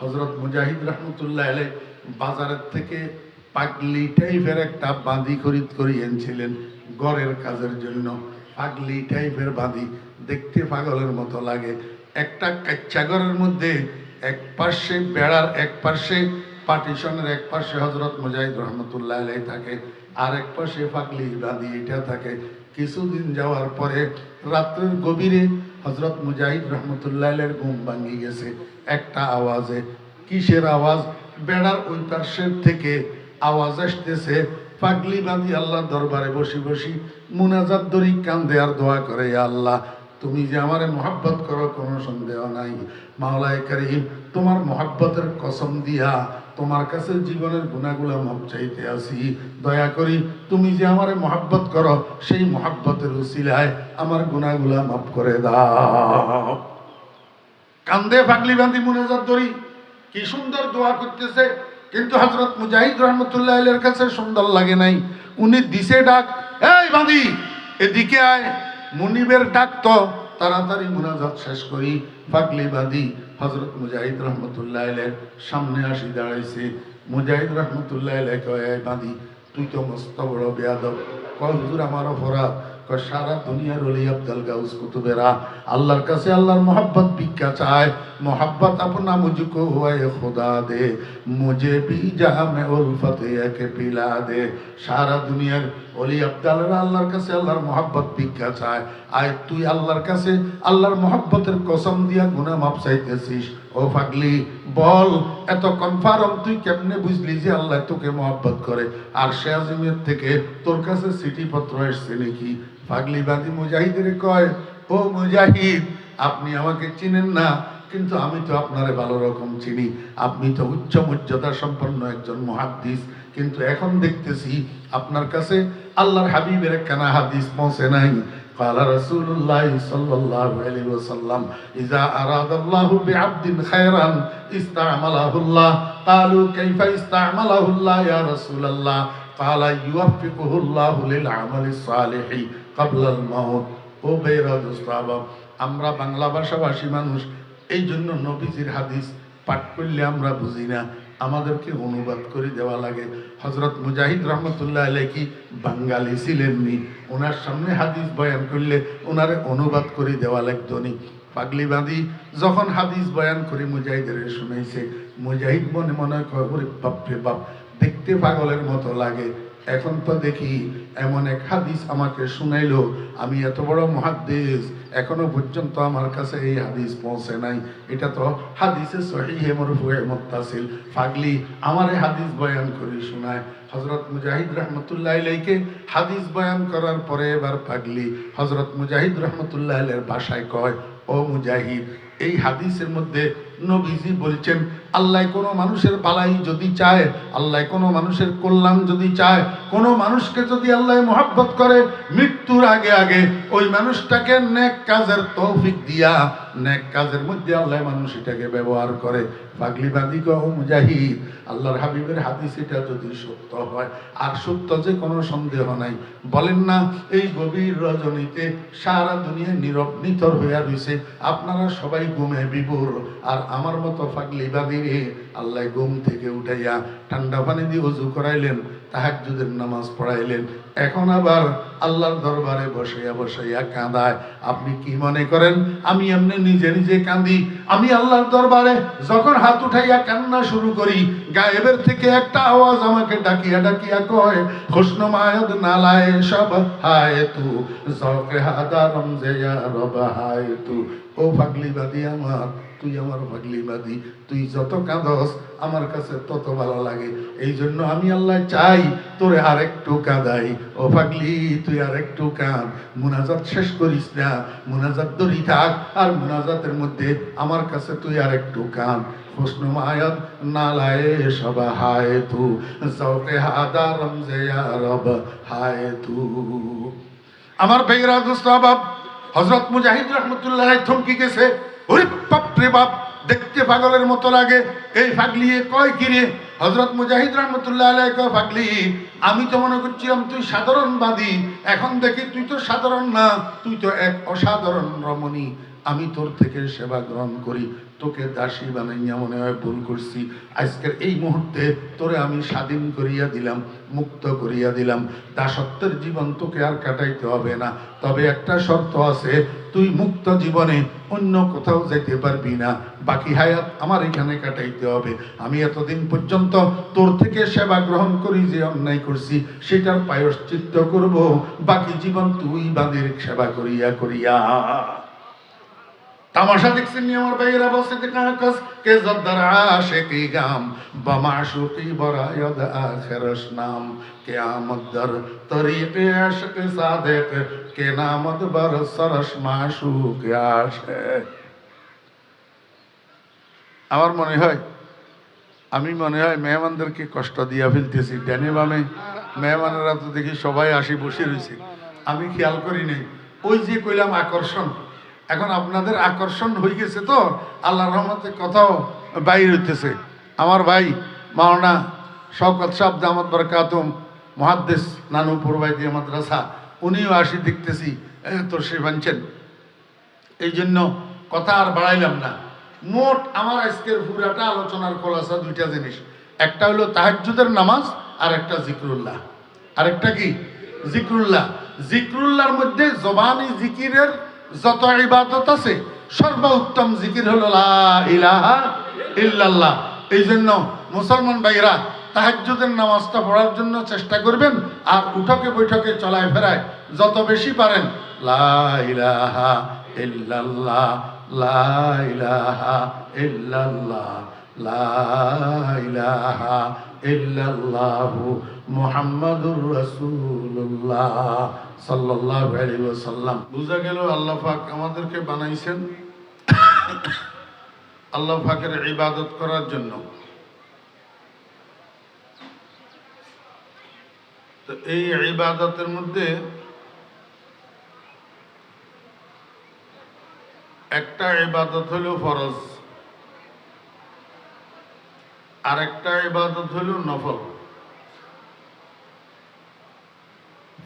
হযরত মুজাহিদ রহমতুল্লাহ আলাইহি বাজারের থেকে পাগলি টাইপের একটা বাঁধি খরিদ করে এনেছিলেন ঘরের কাজের জন্য। পাগলি টাইপের বাঁধি দেখতে পাগলের মতো লাগে। একটা কাচ্চা ঘরের মধ্যে এক পাশে বেড়ার এক পাশে পার্টিশনের এক পাশে হযরত মুজাহিদ রহমতুল্লাহ আলাইহি থাকে, আর এক পাশে পাগলি বাঁধি এটা থাকে। কিছুদিন যাওয়ার পরে রাত্রের গভীরে হযরত মুজাহিদ রহমতুল্লাহ আলাইহির ঘুম ভাঙি গেছে একটা আওয়াজে। কিসের আওয়াজ? বেড়ার ওই পার্শ্বের থেকে আওয়াজ আসতেছে। পাগলি বাঁধি আল্লাহর দরবারে বসি বসি মুনাজাত দরি কান্দে আর দোয়া করে, ইয়া আল্লাহ তুমি যে আমারে মহব্বত করো কোনো সন্দেহ নাই। মাওলায়ে কারীম তোমার মহব্বতের কসম দিয়া তোমার কাছে জীবনের গুনাহগুলো মাপ চাইতে আসি। দয়া করি তুমি যে আমারে মহব্বত করো সেই মহব্বতের উসিলায় আমার গুনাহগুলো মাফ করে দাও। কান্দে পাগলি বাঁধি মুনাজাত দরি, কি সুন্দর দোয়া করতেছে। কিন্তু হযরত মুজাহিদ রহমতুল্লাহ আলাইহির কাছে সুন্দর লাগে নাই। উনি দিছে ডাক, এই বাঁধি এদিকে আয়। মুনিবের ডাক তো তাড়াতাড়ি মুনাজাত শেষ করি পাগলি বাঁধি হযরত মুজাহিদ রহমতুল্লাহ আলাইহির সামনে আসি দাঁড়াইছে। মুজাহিদ রহমতুল্লাহ আলাইহি কয়, এই বাঁধি তুই তো মস্ত বড় বেয়াদব। কয় হুজুর আমার অপরাধ। কয় সারা দুনিয়ার ওলি আব্দুল গাউস কুতুবেরা আল্লাহর কাছে আল্লাহর মোহব্বত ভিক্ষা চায়। मोहब्बत अपना मुझको हुआ खुदा दे, मुझे भी जहाँ में उल्फत के पिला दे। सारा दुनियार ওলি আব্দালরা আল্লাহর কাছে আল্লাহর মহব্বত ভিক্ষা চায়, আয় তুই আল্লাহর কাছে আল্লাহর মহব্বতের কসম দিয়া গুনাহ মাফ চাইতেছিস। ও পাগলি বল, এত কনফার্ম তুই কেমনে বুঝলি যে আল্লাহ তোকে মহব্বত করে? আর সে আজিমের থেকে তোর কাছে চিঠিপত্র এসছে নাকি? পাগলি বাদী মুজাহিদের কয়, ও মুজাহিদ আপনি আমাকে চিনেন না, কিন্তু আমি তো আপনারে ভালো রকম চিনি। আপনি তো উচ্চ মর্যাদা সম্পন্ন একজন মুহাদ্দিস, কিন্তু এখন দেখতেছি আপনার কাছে আল্লাহর হাবিবের একখানা হাদিস পৌঁছে নাই। قال رسول الله صلى الله عليه وسلم إذا أراد الله بعبد خيرا استعمله الله. قالوا كيف استعمله الله يا رسول الله؟ قال يوفقه الله للعمل الصالح قبل الموت. ও বেরা দোস্ত, আমরা বাংলা ভাষাভাষী মানুষ, এই জন্য নবীজির হাদিস পাঠ করলে আমরা বুঝি না, আমাদেরকে অনুবাদ করে দেওয়া লাগে। হযরত মুজাহিদ রহমতুল্লাহ আলাইহি কি বাঙালি ছিলেননি? ওনার সামনে হাদিস বয়ান করলে ওনারে অনুবাদ করে দেওয়া লাগতো নি। পাগলি বাঁধি যখন হাদিস বয়ান করে মুজাহিদের শুনাইছে, মুজাহিদ মনে মনে কয়, ওরে বাপরে বাপ, দেখতে পাগলের মতো লাগে। এখন তো দেখি এমন এক হাদিস আমাকে শুনাইলো, আমি এত বড় মুহাদ্দিস এখনো পর্যন্ত আমার কাছে এই হাদিস পৌঁছে নাই। এটা তো হাদিসে সহিহে মারফুয়ে মুত্তাসিল। পাগলি আমারে হাদিস বয়ান করে শোনায়। হযরত মুজাহিদ রহমতুল্লাহ আলাইহিকে হাদিস বয়ান করার পরে এবার পাগলি হযরত মুজাহিদ রহমতুল্লাহ আলাইহির ভাষায় কয়, ও মুজাহিদ এই হাদিসের মধ্যে নবীজি বলছেন, আল্লাহ কোনো মানুষের বালাই যদি চায়, আল্লাহ কোনো মানুষের কল্যাণ যদি চায়, কোনো মানুষকে যদি আল্লাহ মহব্বত করে, মৃত্যুর আগে আগে ওই মানুষটাকে নেক কাজের তৌফিক দিয়া নেক কাজের মধ্যে আল্লাহ মানুষ এটাকে ব্যবহার করে। পাগলি বাঁধি কয়, ও মুজাহিদ আল্লাহর হাবিবের হাদিস এটা যদি সত্য হয়, আর সত্য যে কোনো সন্দেহ নাই, বলেন না এই গভীর রজনীতে সারা দুনিয়া নীরব নিথর হইয়া রয়েছে, আপনারা সবাই ঘুমে বিভোর, আর আমার মতো পাগলি বাঁধিরে আল্লাহ ঘুম থেকে উঠাইয়া ঠান্ডা পানি দিয়ে ওযু করাইলেন, তাহাজ্জুদের নামাজ পড়াইলেন, এখন আবার আল্লাহর দরবারে বসাইয়া বসাইয়া কাঁদায়। আপনি কি মনে করেন আমি এমনি নিজে নিজে কাঁদি? আমি আল্লাহর দরবারে যখন হাত উঠাইয়া কান্না শুরু করি, গায়েবের থেকে একটা আওয়াজ আমাকে ডাকিয়া ডাকিয়া কয়, খুশনু মায়দ নালায়ে সব হায় তু জওকে হাদা রমজে ইয়া রব হায় তু। ও পাগলি বাঁধি আমার, তুই আমার পাগলি বাঁধি, তুই যত কাঁদস আমার কাছে তত ভালো লাগে। এই জন্য আমি আল্লাহ চাই তোরে আরেকটু কাঁদাই। ও পাগলি তুই আরেকটু কাঁদ, মুনাজাত শেষ করিস না, মুনাজাত ধরি থাক, আর মুনাজাতের মধ্যে আমার কাছে তুই আরেকটু কাঁদ। খুশনু মায়াত নালায়ে সব হায় তু জওকে হাদা রমজে ইয়া রব হায় তু। আমার বেগরা দোস্ত বাপ, হযরত মুজাহিদ রাহমাতুল্লাহ আলাইহি থমকে গেছে। ওরে বাপ রে বাপ, দেখতে পাগলের মতো লাগে। এই পাগলি কয় কি রে? হযরত মুজাহিদ রাহমাতুল্লাহ আলাইহি কয়, পাগলি আমি তো মনে করছিলাম তুই সাধারণ বাদী, এখন দেখি তুই তো সাধারণ না, তুই তো এক অসাধারণ রমণী। আমি তোর থেকে সেবা গ্রহণ করি, তোকে দাসী বানাইয়া মনে হয় ভুল করছি। আজকের এই মুহূর্তে তোরে আমি স্বাধীন করিয়া দিলাম, মুক্ত করিয়া দিলাম। দাসত্বের জীবন তোকে আর কাটাইতে হবে না, তবে একটা শর্ত আছে, তুই মুক্ত জীবনে অন্য কোথাও যেতে পারবি না, বাকি হায়াত আমার এখানে কাটাইতে হবে। আমি এতদিন পর্যন্ত তোর থেকে সেবা গ্রহণ করি, যে অন্যায় করছি সেটার প্রায়শ্চিত্ত করব, বাকি জীবন তুই বাঁধের সেবা করিয়া করিয়া। তামাশা দেখছেন নি আমার ভাইয়েরা? বলছে যে কাজ কে জদ্দার আশিকি গাম বামাশুকি বরায়দ আখিরস নাম কিয়ামত দর তরিকে আশিক সাদেক কে নামত বর সরস মাশুক আশিক। আমার মনে হয় মেহমানদেরকে কষ্ট দিয়া ফেলতেছি। ডানে বামে মেহমানেরা তো দেখি সবাই আসি বসে রয়েছে, আমি খেয়াল করি নাই। ওই যে কইলাম আকর্ষণ, এখন আপনাদের আকর্ষণ হয়ে গেছে তো আল্লাহর রহমতে কথাও বাইর হইতেছে। আমার ভাই মাওলানা শওকত সাহেব দামাত বরকাতুম মুহাদ্দিস নানুপুর বাইদিয়া মাদ্রাসা, উনিও আসি দেখতেছি তোর সে বানছেন। এই জন্য কথা আর বাড়াইলাম না। মোট আমার আজকের পুরাটা আলোচনার খোলাসা দুইটা জিনিস, একটা হলো তাহাজ্জুদের নামাজ, আর একটা জিকরুল্লাহ। আরেকটা কি? জিকরুল্লাহ। জিকরুল্লাহর মধ্যে জবানি জিকিরের যত ইবাদত আছে সর্বোত্তম জিকির হলো লা ইলাহা ইল্লাল্লাহ। এই জন্য মুসলমান ভাইরা তাহাজ্জুদের নামাজটা পড়ার জন্য চেষ্টা করবেন, আর উঠকে বৈঠকে চলায় ফেরায় যত বেশি পারেন লা ইলাহা ইল্লাল্লাহ, লা ইলাহা ইল্লাল্লাহ, লা ইলাহা ইল্লাল্লাহু মুহাম্মাদুর রাসূলুল্লাহ সাল্লাল্লাহু আলাইহি ওয়াসাল্লাম। বুঝা গেল আল্লাহ পাক আমাদেরকে বানাইছেন আল্লাহ পাকের ইবাদত করার জন্য। তো এই ইবাদতের মধ্যে একটা ইবাদত হলো ফরজ, আর একটা ইবাদত হলো নফল।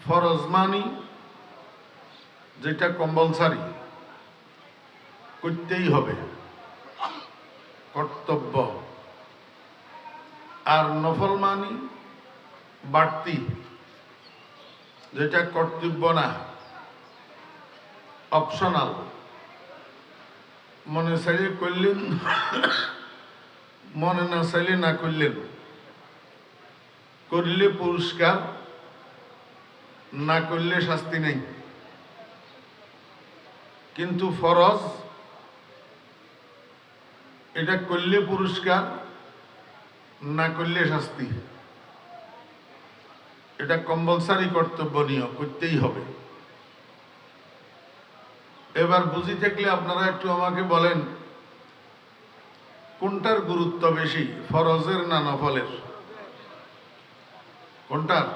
ফরজ মানি যেটা কম্পালসারি করতেই হবে, কর্তব্য। আর নফল মানি বাড়তি, যেটা কর্তব্য না, অপশনাল। মনে চাইলে করলেন, মনে না চাইলে না করলেন, করলে পুরস্কার, না করলে শাস্তি নেই। কিন্তু ফরজ এটা করলে পুরস্কার, না করলে শাস্তি। এটা কম্পালসারি কর্তব্যনীয়, করতেই হবে। এবার বুঝি থাকলে আপনারা একটু আমাকে বলেন, কোনটার গুরুত্ব বেশি, ফরজের না নফলের? কোনটার?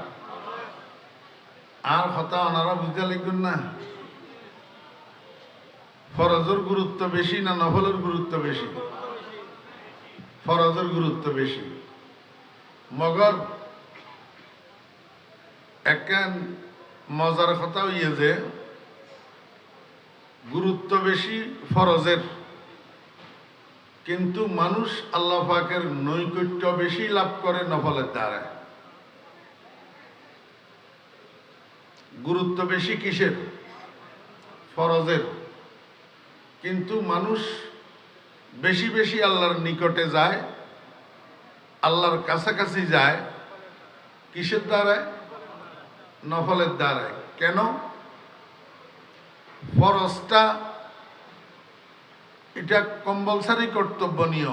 আর কথা ওনারা বুঝতে লিখবেন না। ফরজের গুরুত্ব বেশি না নফলের গুরুত্ব বেশি? ফরজের গুরুত্ব বেশি। মগর একখান মজার কথা হইয়ে যে গুরুত্ব বেশি ফরজের, কিন্তু মানুষ আল্লাহ পাকের নৈকট্য বেশি লাভ করে নফলের দ্বারা। গুরুত্ব বেশি কিসের? ফরজের। কিন্তু মানুষ বেশি বেশি আল্লাহর নিকটে যায়, আল্লাহর কাছাকাছি যায় কিসের দ্বারায়? নফলের দ্বারায়। কেন? ফরজটা এটা কম্পালসারি কর্তব্যনীয়,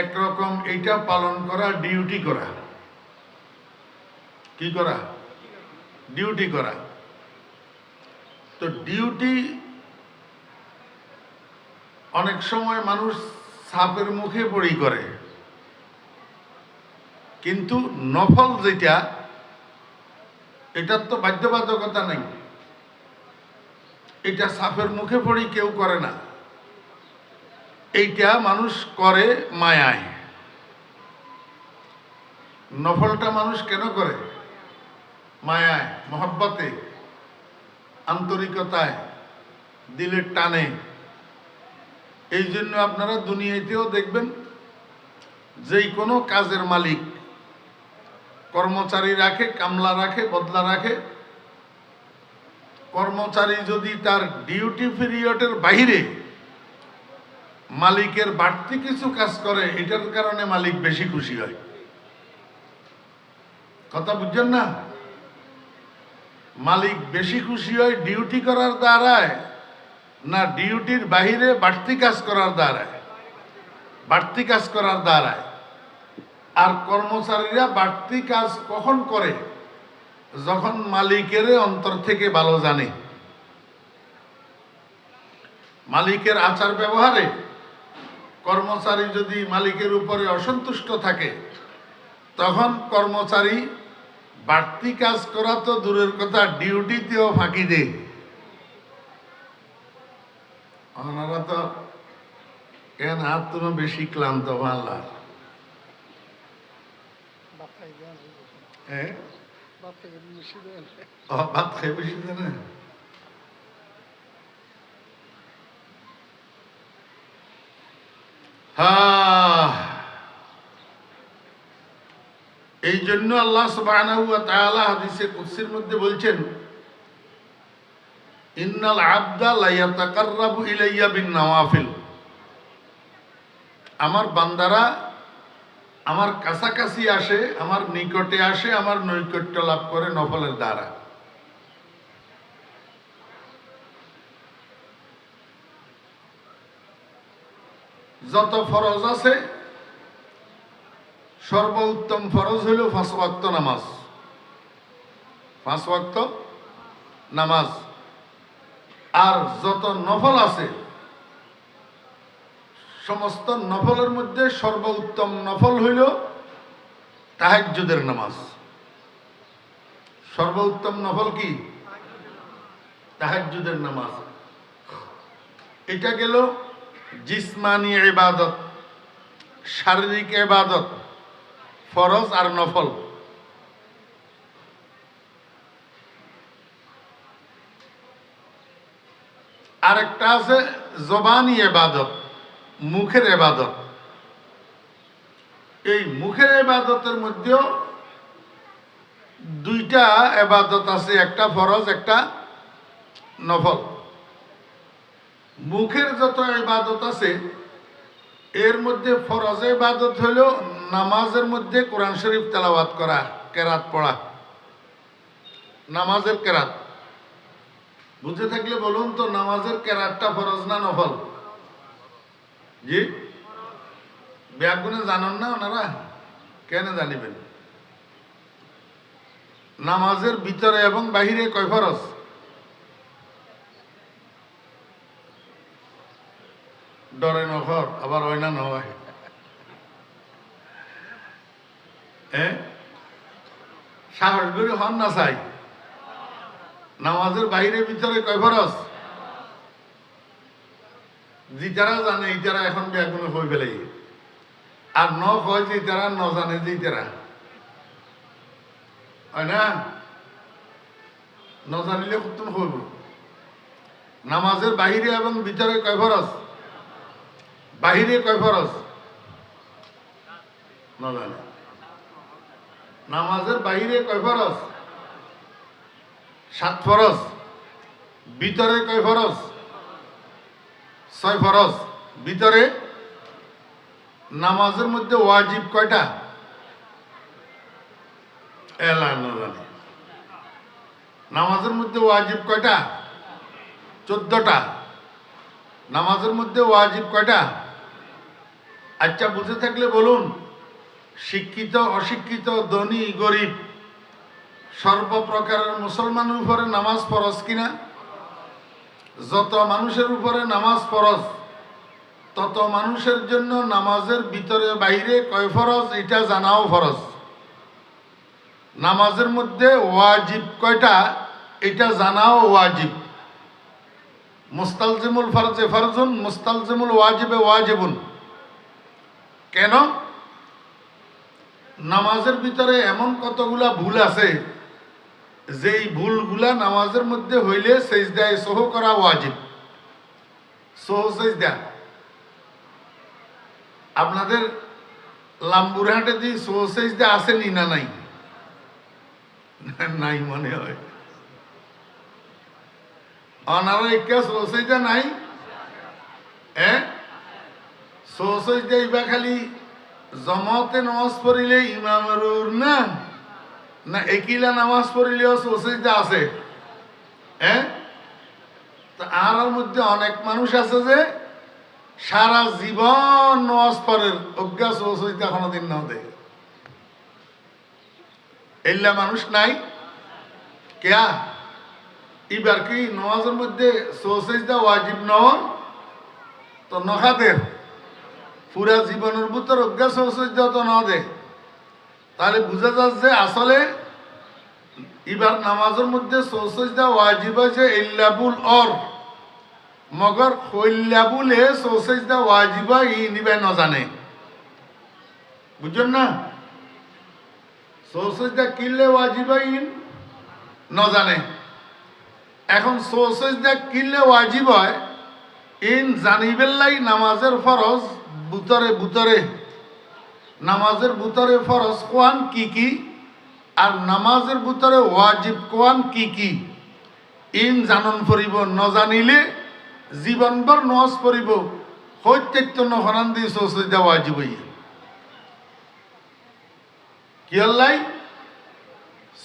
একরকম এটা পালন করা ডিউটি করা। কি করা? ডিউটি করা। তো ডিউটি অনেক সময় মানুষ ছাপের মুখে পড়ি করে, কিন্তু নফল যেটা, এটার তো বাধ্যবাধকতা নেই। এটা ছাপের মুখে পড়ি কেউ করে না, এইটা মানুষ করে মায়ায়। নফলটা মানুষ কেন করে? মায়ায়, মহব্বতে, আন্তরিকতায়, দিলের টানে। এই জন্য আপনারা দুনিয়াতেও দেখবেন যেই কোনো কাজের মালিক কর্মচারী রাখে, কামলা রাখে, বদলা রাখে। কর্মচারী যদি তার ডিউটি পিরিয়ডের বাইরে মালিকের বাড়তি কিছু কাজ করে, এটার কারণে মালিক বেশি খুশি হয়। কথা বুঝছেন না? মালিক বেশি খুশি হয় ডিউটি করার দ্বারায় না ডিউটির বাহিরে বাড়তি কাজ করার দ্বারায়? বাড়তি কাজ করার দ্বারায়। আর কর্মচারীরা বাড়তি কাজ কখন করে? যখন মালিকের অন্তর থেকে ভালো জানে। মালিকের আচার ব্যবহারে কর্মচারী যদি মালিকের উপরে অসন্তুষ্ট থাকে, তখন কর্মচারী বাড়তি কাজ করা তো দূরের কথা, ডিউটিতেও ফাঁকি দেয়। ওনারা তো কেন হাত তুমি বেশি ক্লান্ত বাংলা। ভাত খাই বেশি দেন। এই জন্য আল্লাহ সুবহানাহু ওয়া তাআলা হাদিসে কুদসির মধ্যে বলছেন, ইন্নাল আবদা লা ইয়াতাকাররাবু ইলাইয়া বিন নওয়াফিল। আমার বান্দারা আমার কাছাকাছি আসে, আমার নিকটে আসে, আমার নৈকট্য লাভ করে নফলের দ্বারা। যত ফরজ আছে সর্বোত্তম ফরজ হইল 5 ওয়াক্ত নামাজ। 5 ওয়াক্ত নামাজ। আর যত নফল আছে সমস্ত নফলের মধ্যে সর্বোত্তম নফল হইল তাহাজ্জুদের নামাজ। সর্বোত্তম নফল কি? তাহাজ্জুদের নামাজ। এটা গেল জিসমানি ইবাদত, শারীরিক ইবাদত, ফরজ আর নফল। আরেকটা আছে জবানি ইবাদত, মুখের ইবাদত। এই মুখের ইবাদতের মধ্যেও দুইটা ইবাদত আছে, একটা ফরজ একটা নফল। মুখের যত ইবাদত আছে এর মধ্যে ফরজ ইবাদত হলো নামাজের মধ্যে কোরআন শরীফ তেলাওয়াত করা, কেরাত পড়া। নামাজের কেরাত বুঝে থাকলে বলুন তো, নামাজের কেরাতটা ফরজ না নফল? জি, ব্যাগুনে জানেন না ওনারা? কেন জানিবেন? নামাজের ভিতরে এবং বাহিরে কয় ফরজ? ডরে নফর, আবার হয় না নয়। সাহস করে হন না চাই। নামাজের বাইরে ভিতরে কয় ফরজ? যেটারা জানে ইতারা এখন ব্যাগুনে হয়ে ফেলে, আর ন হয় যে তারা ন জানে যে তারা হয় না। ন জানিলে খুব হইব। নামাজের বাহিরে এবং ভিতরে কয় ফরজ? বাহিরে কয় ফরজ? ন জানে। নামাজের বাহিরে কয় ফরজ? 7 ফরজ। ভিতরে কয় ফরজ? 6 ফরজ। ভিতরে নামাজের মধ্যে ওয়াজিব কয়টা? এলা না জানে। নামাজের মধ্যে ওয়াজিব কয়টা? 14টা। নামাজের মধ্যে ওয়াজিব কয়টা? আচ্ছা, বুঝে থাকলে বলুন, শিক্ষিত অশিক্ষিত ধনী গরিব সর্বপ্রকারের মুসলমানের উপরে নামাজ ফরজ কিনা? যত মানুষের উপরে নামাজ ফরজ, তত মানুষের জন্য নামাজের ভিতরে বাইরে কয় ফরজ এটা জানাও ফরজ। নামাজের মধ্যে ওয়াজিব কয়টা এটা জানাও ওয়াজিব। মুস্তালজিমুল ফরজে ফরজুন, মুস্তালজিমুল ওয়াজিবে ওয়াজিবুন। কেন? নামাজের ভিতরে এমন কতগুলা ভুল আছে যেই ভুলগুলা নামাজের মধ্যে হইলে সেজদায়ে সহু করা ওয়াজিব। সোহসাইজদা আপনাদের লাম্বুরহাটে দিয়ে সোহসাইজদা আসেনি না নাই? নাই মনে হয়। অনারা একটা সোহসাইজদা নাই। সোহসাইজদা ইবা খালি জমাতে নামাজ পড়িলে ইমামের না না একিলা নামাজ পড়িলেও সোহসাইজদা আছে। তো আর মধ্যে অনেক মানুষ আছে যে সারা জীবন নামাজ পড়ে অজ্ঞা সোহসাইজদা কোনোদিন না দেয়। এল্লা মানুষ নাই কেয়া? এবার কি নামাজের মধ্যে সোহসাইজদা ওয়াজিব নয় তো নখাদের পুরা জীবনের ভিতর অজ্ঞা সোহসাইজদা তো না দে, তাহলে বুঝা যাচ্ছে আসলে এবার নামাজের মধ্যে সোহসাইজদা ওয়াজিব আছে ইল্লাবুল অর মগর হইল্লাবুলে সোহসাইজদা ওয়াজিব ই নিবে না জানে। বুঝছেন না? সোহসাইজদা কিল্লে ওয়াজিব ইন না জানে। এখন সোহসাইজদা কিল্লে ওয়াজিব হয় ইন জানিবেল্লাই নামাজের ফরজ বুতরে বুতরে নামাজের বুতরে ফরজ কোয়ান কি কি আর নামাজের বুতরে ওয়াজিব কোয়ান কি কি ইন জানন পড়িব। ন জানিলে জীবনভর নমাজ পড়িব হইত্যেত্য নহরান দিয়ে সোহসাইজদা ওয়াজিব হইয়া কি হল্লাই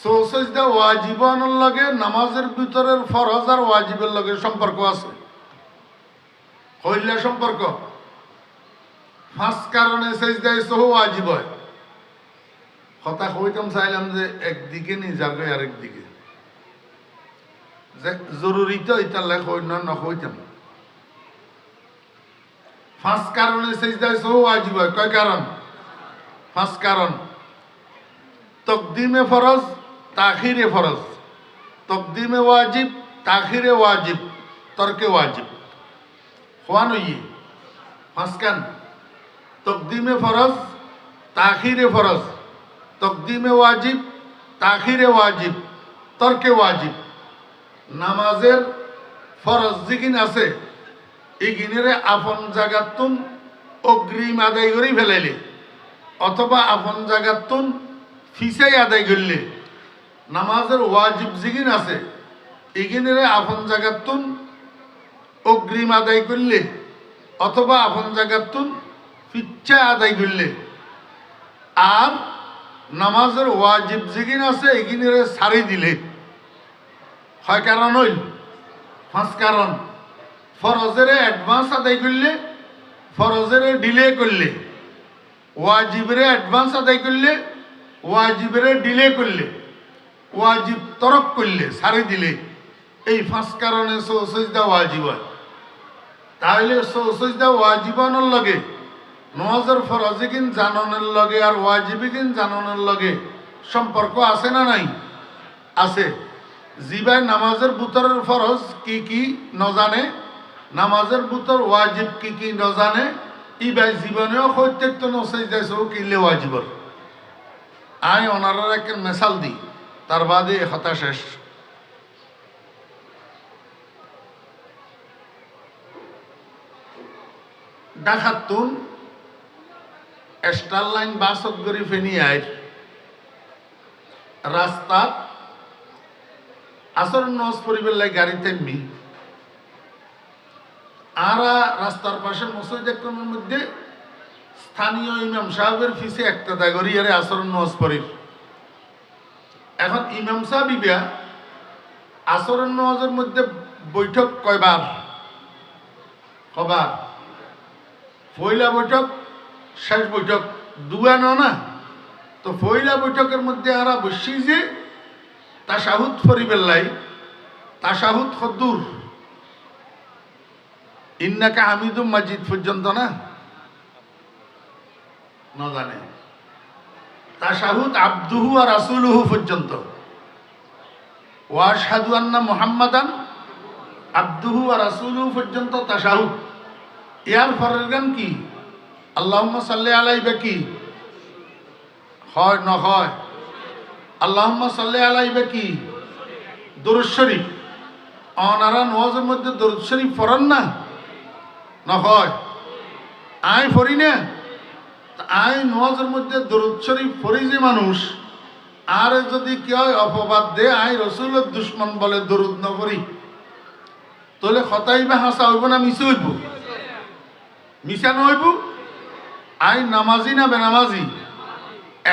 সোহসাইজদা ওয়াজিবানোর লগে নামাজের ভিতরের ফরজ আর ওয়াজিবের লগে সম্পর্ক আছে। হইলা সম্পর্ক পাঁচ কারণে সেজদায় সহ ওয়াজিব হয়। কথা কইতাম চাইলাম যে একদিকে নিজার গই আরেক দিকে যে জরুরি তো ইতার লেখ না কইতাম। পাঁচ কারণে সেজদায় সহ ওয়াজিব হয়। কয় কারণ? পাঁচ কারণ। তকদিমে ফরজ, তাখিরে ফরজ, তকদিমে ওয়াজিব, তাখিরে ওয়াজিব, তরকে ওয়াজিব। খোয়ান ইয়ে পাঁচ কান। তকদিমে ফরজ, তাখিরে ফরজ, তকদিমে ওয়াজিব, তাখিরে ওয়াজিব, তরকে ওয়াজিব। নামাজের ফরজ যিকিন আছে ইগিনেরে আপন জাগাতুন অগ্রিম আদায় করে ফেলাইলে অথবা আপন জাগাতুন ফিসাই আদায় করলে, নামাজের ওয়াজিব যিকিন আছে ইগিনেরে আপন জাগাতুন অগ্রিম আদায় করলে অথবা আপন জাগাতুন ফিচ্ছা আদায় করলে, আর নামাজের ওয়াজিব যিকিন আছে এগিনেরে ছাড়ি দিলে। হয় কারণ হইল পাঁচ কারণ। ফরজেরে অ্যাডভান্স আদায় করলে, ফরজেরে ডিলে করলে, ওয়াজিবের অ্যাডভান্স আদায় করলে, ওয়াজিবের ডিলে করলে, ওয়াজিব তরক করলে ছাড়ি দিলে, এই পাঁচ কারণে সোহসাইজদা ওয়াজিব হয়। তাহলে সোহসাইজদা ওয়াজিবানোর লগে নামাজের ফরজিকিন জাননের লগে আর ওয়াজিবিকিন জাননের লগে সম্পর্ক আছে না নাই? আছে। জিবাই নামাজের বুতরের ফরজ কি কি নজানে, নামাজের বুতর ওয়াজিব কি কি নজানে, ইবাই জীবনেও প্রত্যেক নসাইজাইছেও কিনলে ওয়াজিবর। আমি ওনারার একটা মেসাল দিই, তার বাদে কথা শেষ। ডাকাতুন স্টার লাইন বাসত গরি ফেনি আয় রাস্তা আসর নজ পরিবের লাই গাড়ি তেমনি আরা রাস্তার পাশে মসজিদ একটার মধ্যে স্থানীয় ইমাম সাহেবের ফিসে একটা দাগরি আরে আসর নজ পরির। এখন ইমাম সাহেব ইবা আসর নজের মধ্যে বৈঠক কয়বার? কবার? পয়লা বৈঠক, শেষ বৈঠক, দুয়ানো না তো। পয়লা বৈঠকের মধ্যে আরা বসি যে তাশাহুদ ফরিবেল্লাই, তাশাহুদ খদ্দুর ইন্নাকা হামিদুম মাজিদ পর্যন্ত না না জানে। তাশাহুদ আবদুহু আর রাসূলুহু পর্যন্ত। ওয়াশহাদু আন্না মুহাম্মাদান আবদুহু আর রাসূলুহু পর্যন্ত তাশাহুদ। ইয়ার পরের গান কি? আল্লাহুম্মা সাল্লি আলাইহি কি হয় না হয়? আল্লাহুম্মা সাল্লি আলাইহি কি দরুদ শরীফ। অনারা নামাজের মধ্যে দরুদ শরীফ পড়েন না? নহয় আই ফরি না আই নওয়াজের মধ্যে দরুদ শরীফ ফরি যে মানুষ আর যদি কেউ অপবাদ দে আই রসুলের দুশ্মন বলে দরুদ ন ফরি তাহলে খতাইবা হাসা হইব না মিছে হইব মিছা নহইব আই নামাজি না বেনামাজি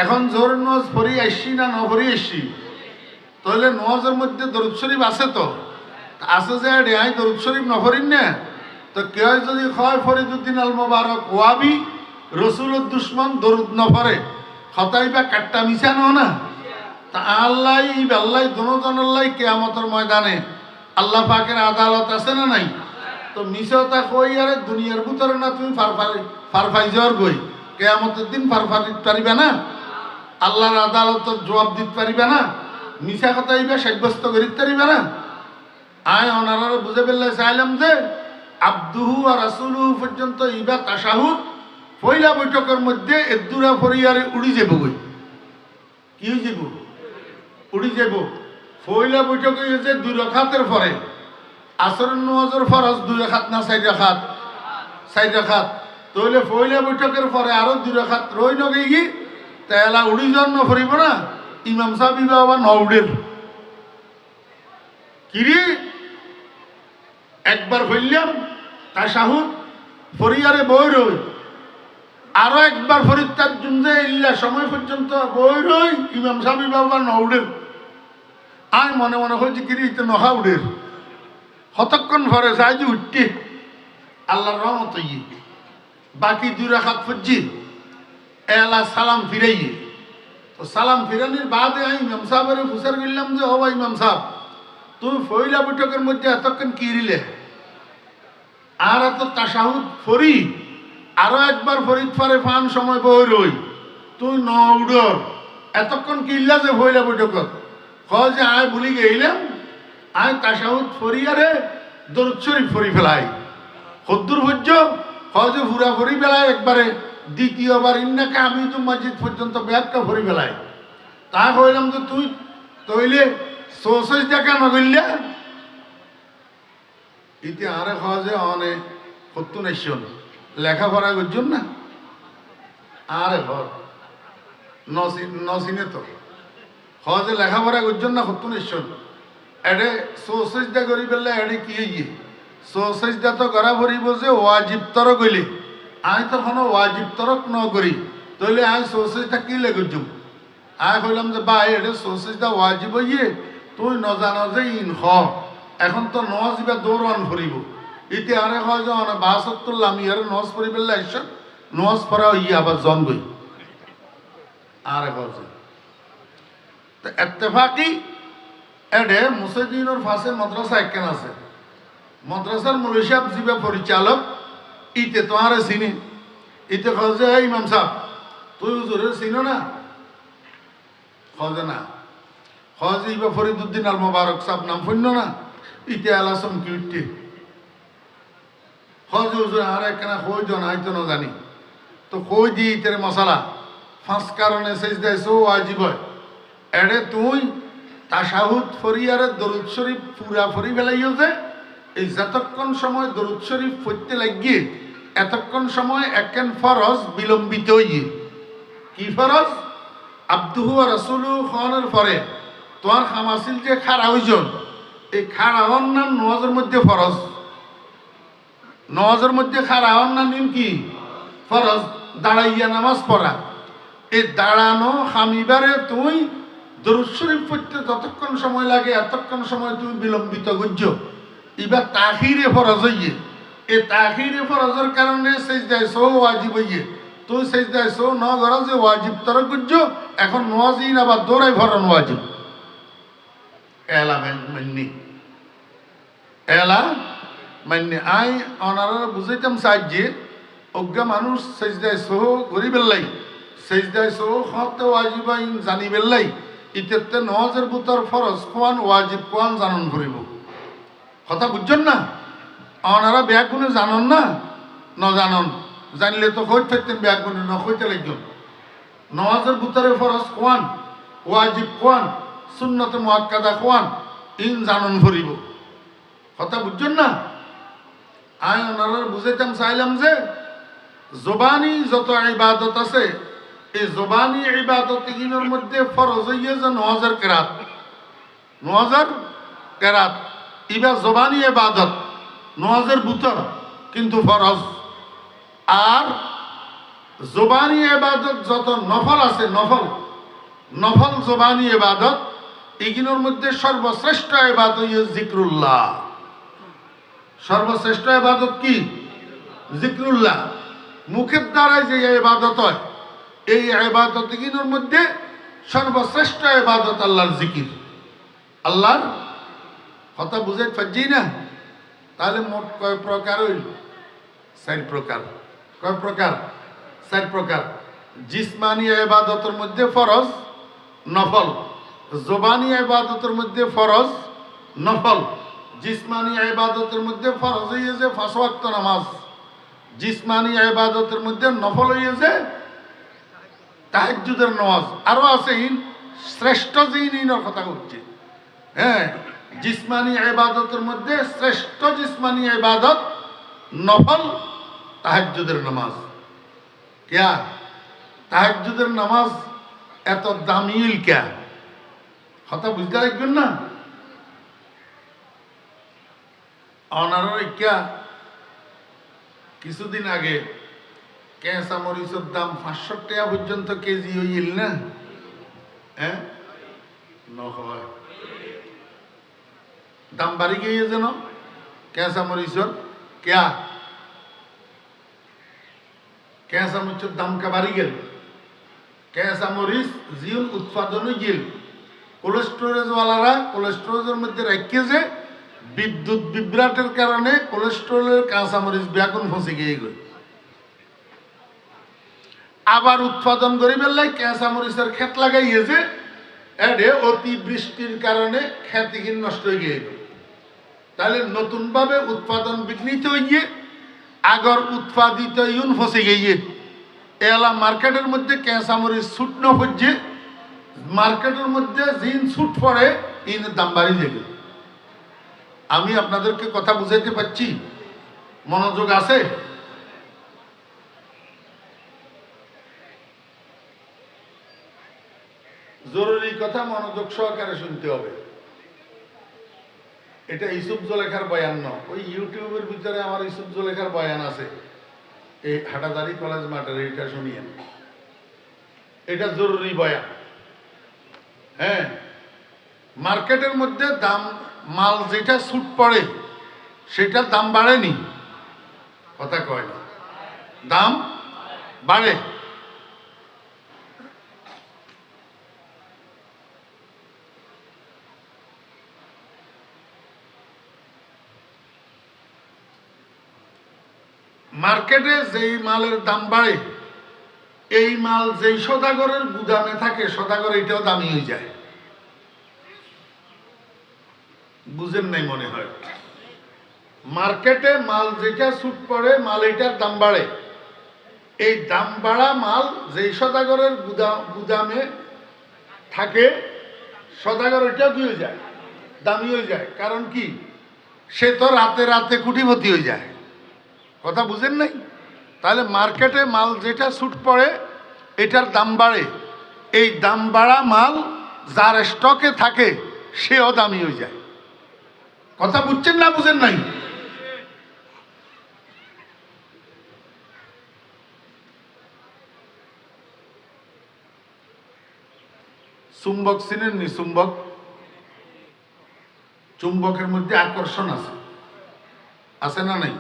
এখন জোর নওয়াজ ফরি আসছি না ন ফরি আসছি তাহলে নওয়াজের মধ্যে দরুদ শরীফ আছে তো আছে যে আই দরুদ শরীফ ন ফরিন না তো কেউ যদি হয় ফরিদুদ্দিন আল মোবারক ওয়াবি রসুলের দুশ্মন দরুদ ন ফরে খতাইবা কাট্টা মিছা ন না তা আল্লাহ আল্লাহ দোনোজন আল্লাহ কেয়ামতের ময়দানে আল্লাহ পাকের আদালত আছে না নাই তো মিশতা কই আরে দুনিয়ার ভিতরে না তুমি ফারফাই যাওয়ার গই কেয়ামতের দিন ফারফাই পারিবে না আল্লাহর আদালতের জবাব দিতে পারিবে না মিশা কথা ইবা সাব্যস্ত করিতে পারিবে না আয় ওনারা বুঝে ফেললে চাইলাম যে আব্দুহু আর রাসূলুহু পর্যন্ত ইবা তাশাহুদ পয়লা বৈঠকের মধ্যে এদুরা ফরিয়ারে উড়ি যাব গই কি হয়ে যাব উড়ি যাব পয়লা বৈঠকে যে 2 রাকাতের পরে আসরের নামাজের ফরজ 2 রাকাত না 4 রাকাত 4 রাকাত তাহলে পয়লা বৈঠকের পরে আরো 2 রাকাত রই নগে কি তাহলে উড়ি জন্য ফরিব না ইমাম সাহেব বাবা নউডের কিরি একবার ফইলাম তাশাহুদ ফরিয়ারে বই রই আরো একবার ফরিদ তার জুমজে ইল্লা সময় পর্যন্ত বই রই ইমাম সাহেব বাবা নউডের আয় মনে মনে হয়েছে কিরি তো নহাউডের কতক্ষণ পরে যাই যে উঠতে আল্লাহর রহমত বাকি 2 রাকাত ফজি এলা সালাম ফিরাইয়ে তো সালাম ফিরানির বাদে আমি ইমাম সাহেবের ফুসার করলাম যে ও ইমাম সাহেব তুমি পয়লা বৈঠকের মধ্যে এতক্ষণ কি রিলে আর এত তাশাহুদ ফরি আরো একবার ফরিদ ফারে ফান সময় বই রই তুই নউডর এতক্ষণ কিল্লা যে পয়লা বৈঠকত কয় যে আয় ভুলি গেইলাম আয় তাশাহুদ ফরিয়ারে দরুদ শরীফ ফরি ফেলাই কদ্দুর হজ্জ কয় যে পুরা ফরি ফেলাই একবারে দ্বিতীয়বার ইন্নাকে আমি তো মসজিদ পর্যন্ত ব্যাগটা ফরি ফেলাই তা কইলাম তো তুই তইলে সোসেজ দেখা নগইলা ইতি আরে খোঁজে অনে কত্তু নাইছন লেখাপড়া করছন না আরে ঘর নসিনে তো খোঁজে লেখাপড়া করছন না কত্তু নাইছন এডে সোসেজটা করি ফেললে এডে কি ইয়ে সোসেজটা তো করা ভরিব যে ওয়াজিব তর গইলে আই তখন ওয়াজিব তরক ন করি তাহলে আই সোসেজটা কি লেগুজুম আই কইলাম যে ভাই এটা সোসেজটা ওয়াজিব ইয়ে তুই নজানো যে ইন হ এখন তো নজ ইবা দৌড়ান ফুরিব ইতি আরে হয় যে অনেক 72 লামিয়ার নজ ফুরি পেলে আইস নজ পরা ইয়ে আবার জন গই আরে হচ্ছে তো এত্তেফাকি এডে মুসেদিনের ফাঁসে মাদ্রাসা একখান আছে মাদ্রাসার মৌলভী সাহেব জিবা পরিচালক ইতে তো আরে চিনি ইতে খোঁজে ইমাম সাহেব তুই হুজুরে চিনো না খোঁজে না খোঁজে ইবা ফরিদুদ্দিন আল মোবারক সাহেব নাম শুনল না ইতে আলা চমকি উঠতে খোঁজে হুজুর আর একখানা কই জন আইতো না জানি তো কই দি ইতের মশালা 5 কারণে সেজদায় সো ওয়াজিব হয় এডে তুই তাশাহুদ ফরিয়ারে দরুদ শরীফ পুরা ফরি ফেলাইও যে এই যতক্ষণ সময় দরুদ শরীফ পড়তে লাগিয়ে এতক্ষণ সময় একখান ফরজ বিলম্বিত হইয়ে কি ফরজ আব্দুহু আর রাসূলুহু খানের পরে তোমার খামাসিল যে খাড়া হইজন এই খাড়া হওয়ার নাম নওয়াজের মধ্যে ফরজ নওয়াজের মধ্যে খাড়া হওয়ার নাম কি ফরজ দাঁড়াইয়া নামাজ পড়া এই দাঁড়ানো হামিবারে তুই দরুদ শরীফ পড়তে যতক্ষণ সময় লাগে এতক্ষণ সময় তুমি বিলম্বিত করছো এবার তাখিরে ফরজ হইয়ে এই তাখিরে ফরজের কারণে সেজদায় সো ওয়াজিব হইয়ে তুই সেজদায় সো ন গর যে ওয়াজিব তর করছো এখন নওয়াজিন আবার দৌড়াই ভরন ওয়াজিব এলা মান্নি এলা মান্নি আই অনারা বুঝাইতাম সাহায্যে অজ্ঞা মানুষ সেজদায় সো গরিবের লাই সেজদায় সো হতে ওয়াজিব জানি বেল্লাই ইতে নওয়াজের বুতর ফরজ কোয়ান ওয়াজিব কোয়ান জানন করিব কথা বুঝছেন না ওনারা ব্যাগ গুণে জানন না ন জানন জানলে তো কই থাকতেন ব্যাগ গুণে ন কইতে লাগছেন নওয়াজের বুতরে ফরজ কোয়ান ওয়াজিব কোয়ান সুন্নতে মুআক্কাদা কোয়ান ইন জানন করিব কথা বুঝছেন না আমি ওনারা বুঝাইতাম চাইলাম যে জবানি যত ইবাদত আছে এই জবানি ইবাদত এগুলোর মধ্যে ফরজ হইয়া যে ৯০০০ কেরাত, ৯০০০ কেরাত ইবা জবানি ইবাদত ৯০০০ বুতর কিন্তু ফরজ। আর জবানি ইবাদত যত নফল আছে, নফল নফল জবানি ইবাদত এগুলোর মধ্যে সর্বশ্রেষ্ঠ ইবাদত হইয়া জিক্রুল্লাহ। সর্বশ্রেষ্ঠ ইবাদত কি? জিক্রুল্লাহ। মুখের দ্বারাই যে ইবাদত হয় এই ইবাদত এগুলোর মধ্যে সর্বশ্রেষ্ঠ ইবাদত আল্লাহর জিকির। আল্লাহর কথা বুঝে পাচ্ছি না? তাহলে মোট কয় প্রকার হইল? ৪ প্রকার। কয় প্রকার? ৪ প্রকার। জিসমানি ইবাদতের মধ্যে ফরজ নফল, জবানি ইবাদতের মধ্যে ফরজ নফল। জিসমানি ইবাদতের মধ্যে ফরজ হইয়াছে ৫ ওয়াক্ত নামাজ, জিসমানি ইবাদতের মধ্যে নফল হইয়াছে তাহাজ্জুদের নামাজ। আরো আছে শ্রেষ্ঠ জিনের কথা হচ্ছে। হ্যাঁ, জিসমানি ইবাদতের মধ্যে শ্রেষ্ঠ জিসমানি ইবাদত নফল তাহাজ্জুদের নামাজ। क्या তাহাজ্জুদের নামাজ এত দামিল क्या? কথা বুঝতে লাগবেন না? অনারই क्या কিছুদিন আগে কেঁচা মরিচের দাম ৫০০ টাকা পর্যন্ত কেজি হইল না? হ্যাঁ, নহয় দাম বাড়ি গিয়ে যেন কেঁচা মরিচের क्या কেঁচা মরিচের দাম কা বাড়ি গেল। কেঁচা মরিচ জিউল উৎপাদন গেল, কোল্ড স্টোরেজওয়ালারা কোল্ড স্টোরেজের মধ্যে রাখিয়েছে, বিদ্যুৎ বিভ্রাটের কারণে কোলেস্ট্রলের কাঁচা মরিচ ব্যাগুন ফসে গিয়ে গেল। আবার উৎপাদন করে বেলায় কাঁচা মরিচের ক্ষেত লাগাইয়েছে, এডে অতি বৃষ্টির কারণে খ্যাতিহীন নষ্ট হয়ে গিয়ে গেল। তাহলে নতুনভাবে উৎপাদন বিঘ্নিত হয়ে আগর উৎপাদিত ইউন ফসে গিয়ে এলা মার্কেটের মধ্যে কাঁচা মরিচ ছুট ন পড়ছে, মার্কেটের মধ্যে জিন ছুট পড়ে ইনের দাম বাড়ি যাবে। আমি আপনাদেরকে কথা বুঝাইতে পারছি? মনোযোগ আছে? জরুরি কথা মনোযোগ সহকারে শুনতে হবে। এটা ইউসুফ জুলেখার বয়ান না, ওই ইউটিউবের ভিতরে আমার ইউসুফ জুলেখার বয়ান আছে, এই হাটাদারি কলেজ মাঠের, এটা শুনিয়েন। এটা জরুরি বয়ান। হ্যাঁ, মার্কেটের মধ্যে দাম মাল যেটা ছুট পড়ে সেটার দাম বাড়েনি, কথা কয় না, দাম বাড়ে। মার্কেটে যেই মালের দাম বাড়ে এই মাল যেই সদাগরের গুদামে থাকে সদাগর এটাও দামি হয়ে যায়। বুঝেন নাই মনে হয়? মার্কেটে মাল যেটা ছুট পড়ে মাল এটার দাম বাড়ে, এই দাম বাড়া মাল যেই সদাগরের গুদামে থাকে সদাগর এটাও কি হয়ে যায়? দামি হয়ে যায়। কারণ কি? সে তো রাতে রাতে কোটিপতি হয়ে যায়। কথা বুঝেন নাই? তাহলে মার্কেটে মাল যেটা ছুট পড়ে এটার দাম বাড়ে, এই দাম বাড়া মাল যার স্টকে থাকে সেও দামি হয়ে যায়। কথা বুঝছেন না বুঝেন নাই? চুম্বক চিনেন নি? চুম্বক, চুম্বকের মধ্যে আকর্ষণ আছে, আছে না নাই?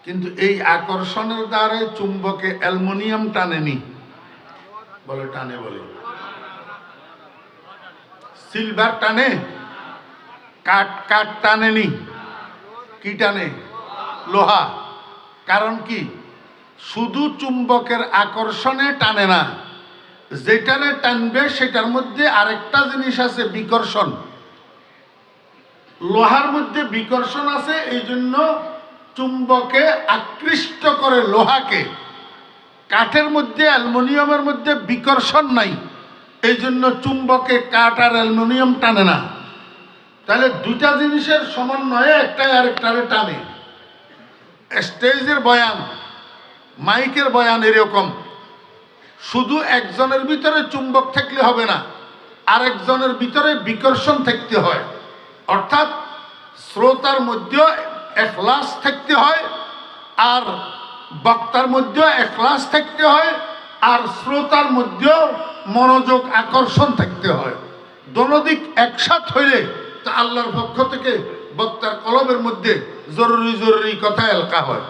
কিন্তু এই আকর্ষণের দ্বারা চুম্বকে অ্যালুমিনিয়াম টানেনি, বলে টানে, বলে সিলভার টানে, কাঠ কাঠ টানেনি, কি টানে? লোহা। কারণ কি? শুধু চুম্বকের আকর্ষণে টানে না, যেটানে টানবে সেটার মধ্যে আরেকটা জিনিস আছে, বিকর্ষণ। লোহার মধ্যে বিকর্ষণ আছে, এই জন্য চুম্বকে আকৃষ্ট করে লোহাকে। কাঠের মধ্যে অ্যালুমিনিয়ামের মধ্যে বিকর্ষণ নাই, এই জন্য চুম্বকে কাঠ আর অ্যালুমিনিয়াম টানে না। তাহলে দুইটা জিনিসের সমন্বয়ে একটাই আরেকটারে টানে। স্টেজের বয়ান, মাইকের বয়ান এরকম। শুধু একজনের ভিতরে চুম্বক থাকলে হবে না, আরেকজনের ভিতরে বিকর্ষণ থাকতে হয়। অর্থাৎ শ্রোতার মধ্যে এখলাস থাকতে হয়, আর বক্তার মধ্যে এখলাস থাকতে হয়, আর শ্রোতার মধ্যেও মনোযোগ আকর্ষণ থাকতে হয়। দোনোদিক একসাথ হইলে তা আল্লাহর পক্ষ থেকে বক্তার কলবের মধ্যে জরুরি জরুরি কথা এলকা হয়।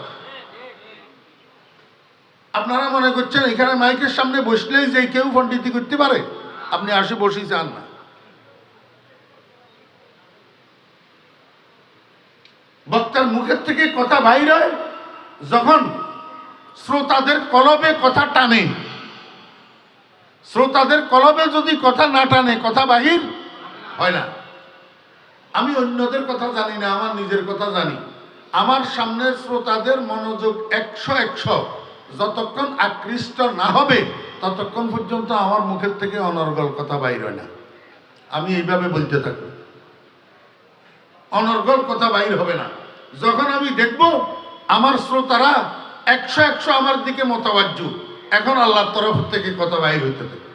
আপনারা মনে করছেন এখানে মাইকের সামনে বসলেই যে কেউ পণ্ডিতি করতে পারে? আপনি আসে বসি চান না। বক্তার মুখের থেকে কথা বাইর হয় যখন শ্রোতাদের কলবে কথা টানে। শ্রোতাদের কলবে যদি কথা না টানে, কথা বাহির হয় না। আমি অন্যদের কথা জানি না, আমার নিজের কথা জানি। আমার সামনের শ্রোতাদের মনোযোগ 100 যতক্ষণ আকৃষ্ট না হবে ততক্ষণ পর্যন্ত আমার মুখের থেকে অনর্গল কথা বাইর হয় না। আমি এইভাবে বলতে থাকি, অনর্গল কথা বাইর হবে না। যখন আমি দেখব আমার শ্রোতারা 100 আমার দিকে মতবাজ্জু, এখন আল্লাহর তরফ থেকে কথা বাইর হইতে থাকে।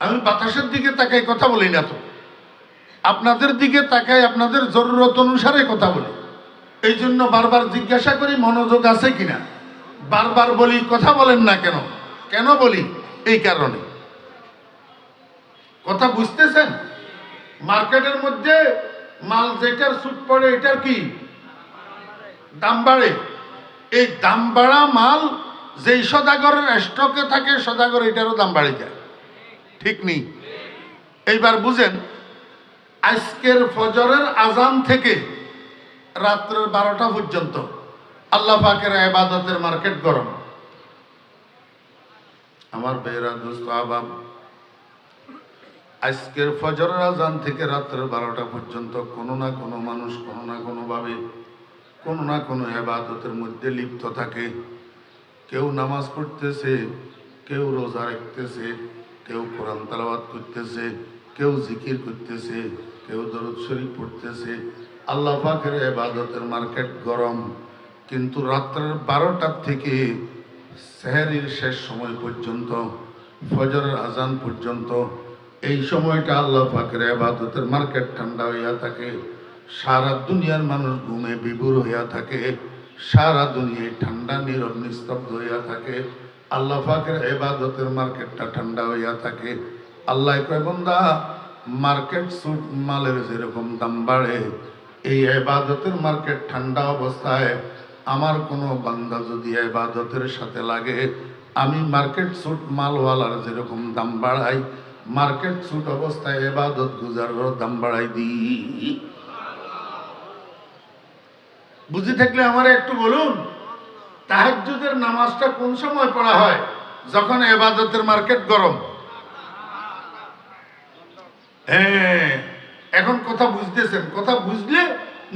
আমি বাতাসের দিকে তাকাই কথা বলি না তো, আপনাদের দিকে তাকাই, আপনাদের জরুরত অনুসারে কথা বলি। এই জন্য বারবার জিজ্ঞাসা করি মনোযোগ আছে কিনা। বারবার বলি কথা বলেন না কেন? কেন বলি? এই কারণে। কথা বুঝতেছেন? মার্কেটের মধ্যে মাল যেটার সুট পড়ে এটার কি দাম বাড়ে। এই দাম বাড়া মাল যেই সদাগরের স্টকে থাকে, সদাগর এটারও দাম বাড়ে যায়। ঠিক নেই? এইবার বুঝেন, আজকের ফজরের আজান থেকে রাত্রের 12টা পর্যন্ত আল্লাহ পাকের ইবাদতের মার্কেট গরম। আমার বেরা দোস্ত আবাব, আজকের ফজরের আজান থেকে রাত্রের 12টা পর্যন্ত কোনো না কোনো মানুষ কোনো না কোনো ভাবে কোনো না কোনো ইবাদতের মধ্যে লিপ্ত থাকে। কেউ নামাজ পড়তেছে, কেউ রোজা রাখতেছে, কেউ কোরআন তেলাওয়াত করতেছে, কেউ জিকির করতেছে, কেউ দরুদ শরীফ পড়তেছে। আল্লাহ পাকের ইবাদতের মার্কেট গরম। কিন্তু রাত্রের 12টা থেকে সেহরির শেষ সময় পর্যন্ত, ফজরের আজান পর্যন্ত, এই সময়টা আল্লাহ পাকের ইবাদতের মার্কেট ঠান্ডা হইয়া থাকে। সারা দুনিয়ার মানুষ ঘুমে বিভোর হইয়া থাকে। সারা দুনিয়ায় ঠান্ডা নীরব নিস্তব্ধ হইয়া থাকে। আল্লাহ পাকের ইবাদতের মার্কেটটা ঠান্ডা হইয়া থাকে। আল্লাহ কয়, বান্দা, মার্কেট সুট মালের যেরকম দাম বাড়ে, এই ইবাদতের মার্কেট ঠান্ডা অবস্থায় আমার কোনো বান্দা যদি ইবাদতের সাথে লাগে, আমি মার্কেট সুট মালওয়ালার যেরকম দাম বাড়াই, মার্কেট সুট অবস্থায় ইবাদত গুজারের দাম বাড়াই দিই। বুঝে থাকলে আমার একটু বলুন, তাহাজ্জুদের নামাজটা কোন সময় পড়া হয়? যখন ইবাদতের মার্কেট গরম। হ্যাঁ, এখন কথা বুঝতেছেন? কথা বুঝলে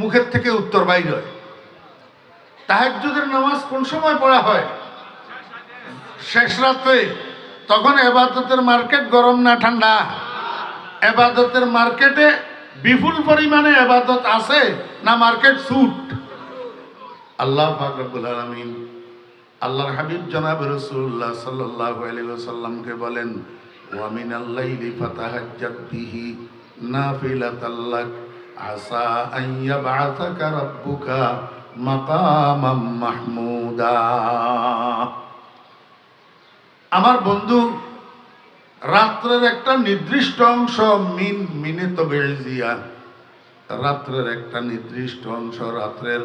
মুখের থেকে উত্তর বাইর হয়। তাহাজ্জুদের নামাজ কোন সময় পড়া হয়? শেষ রাতে। তখন ইবাদতের মার্কেট গরম না ঠান্ডা? ইবাদতের মার্কেটে বিপুল পরিমাণে ইবাদত আছে না মার্কেট সুট? আল্লাহ পাক রব্বুল আলামিন আল্লাহর হাবিব জনাব রাসূলুল্লাহ সাল্লাল্লাহু আলাইহি ওয়াসাল্লামকে বলেন, ওয়া মিনাল লাইলি ফাতাহাজ্জাত বিহি নাফিলাতাল লাক আসা আন ইয়াবআসাকা রাব্বুকা মাকামাম মাহমুদা। আমার বন্ধু, রাত্রের একটা নির্দিষ্ট অংশ মিনিত বেজিয়া, রাত্রের একটা নির্দিষ্ট অংশ, রাত্রের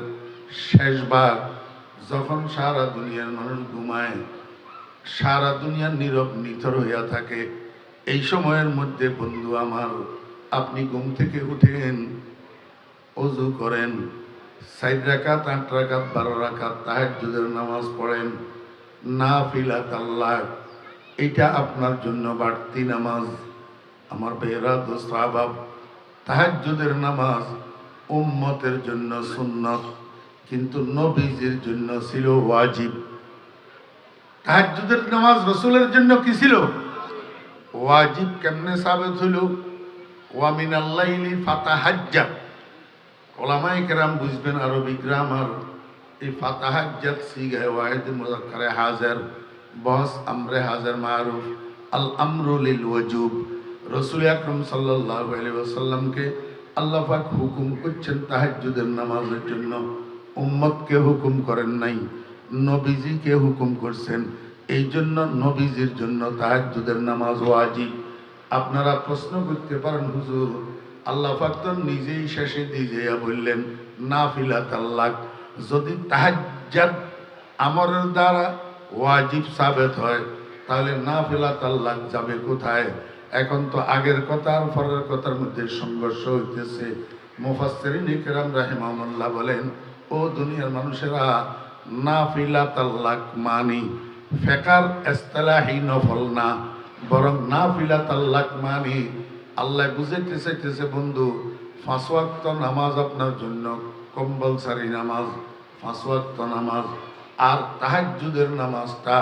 শেষ ভাগ, যখন সারা দুনিয়ার মানুষ ঘুমায়, সারা দুনিয়া নীরব নিথর হইয়া থাকে, এই সময়ের মধ্যে বন্ধু আমার, আপনি ঘুম থেকে উঠেন, ওযু করেন, 4 রাকাত, 8 রাকাত, 12 রাকাত তাহাজ্জুদের নামাজ পড়েন, নাফিলাতাল লাক, এটা আপনার জন্য বাড়তি নামাজ। আমার বেরা দোস্ত আহবাব, তাহাজ্জুদের নামাজ উম্মতের জন্য সুন্নত, কিন্তু নবীজির জন্য ছিল ওয়াজিব। তাহাজ্জুদের নামাজ রাসূলের জন্য কি ছিল? ওয়াজিব। কেমনে সাবিত হইল? ওয়া মিনাল লাইলি ফাতাহাজ্জাত, ওলামায়ে কেরাম বুঝবেন আরবি গ্রামার। এই ফাতাহাজ্জাত সিগায়ে ওয়াহিদ মুযাক্কারে হাজির, বস আমরে হাজির মারুফ, আল আমরু লিল ওয়াজুব। রাসূল আকরাম সাল্লাল্লাহু আলাইহি ওয়াসাল্লামকে আল্লাহ পাক হুকুম করছেন তাহাজ্জুদের নামাজের জন্য, উম্মতকে হুকুম করেন নাই, নবীজিকে হুকুম করছেন। এই জন্য নবীজির জন্য তাহাজ্জুদের নামাজ ওয়াজিব। আপনারা প্রশ্ন করতে পারেন, হুজুর আল্লাহ পাক তো নিজেই শেষে দিয়ে বললেন নাফিলাত আল্লাহ, যদি তাহাজ্জুদ আমরের দ্বারা ওয়াজিব সাবেত হয় তাহলে নাফিলাত আল্লাহ যাবে কোথায়? এখন তো আগের কথা আর পরের কথার মধ্যে সংঘর্ষ হইতেছে। মুফাসসিরিন ইকরাম রাহিমাহুল্লাহ বলেন, ও দুনিয়ার মানুষেরা, নাফিলাত আল্লাহ মানি ফেকার ইসতিলাহি নফল না, বরং নাফিলাত আল্লাহ মানি আল্লাহ বুঝাইতে চাইতেছে, বন্ধু 5 ওয়াক্ত নামাজ আপনার জন্য কম্পালসারি নামাজ, 5 ওয়াক্ত নামাজ। আর তাহাজ্জুদের নামাজটা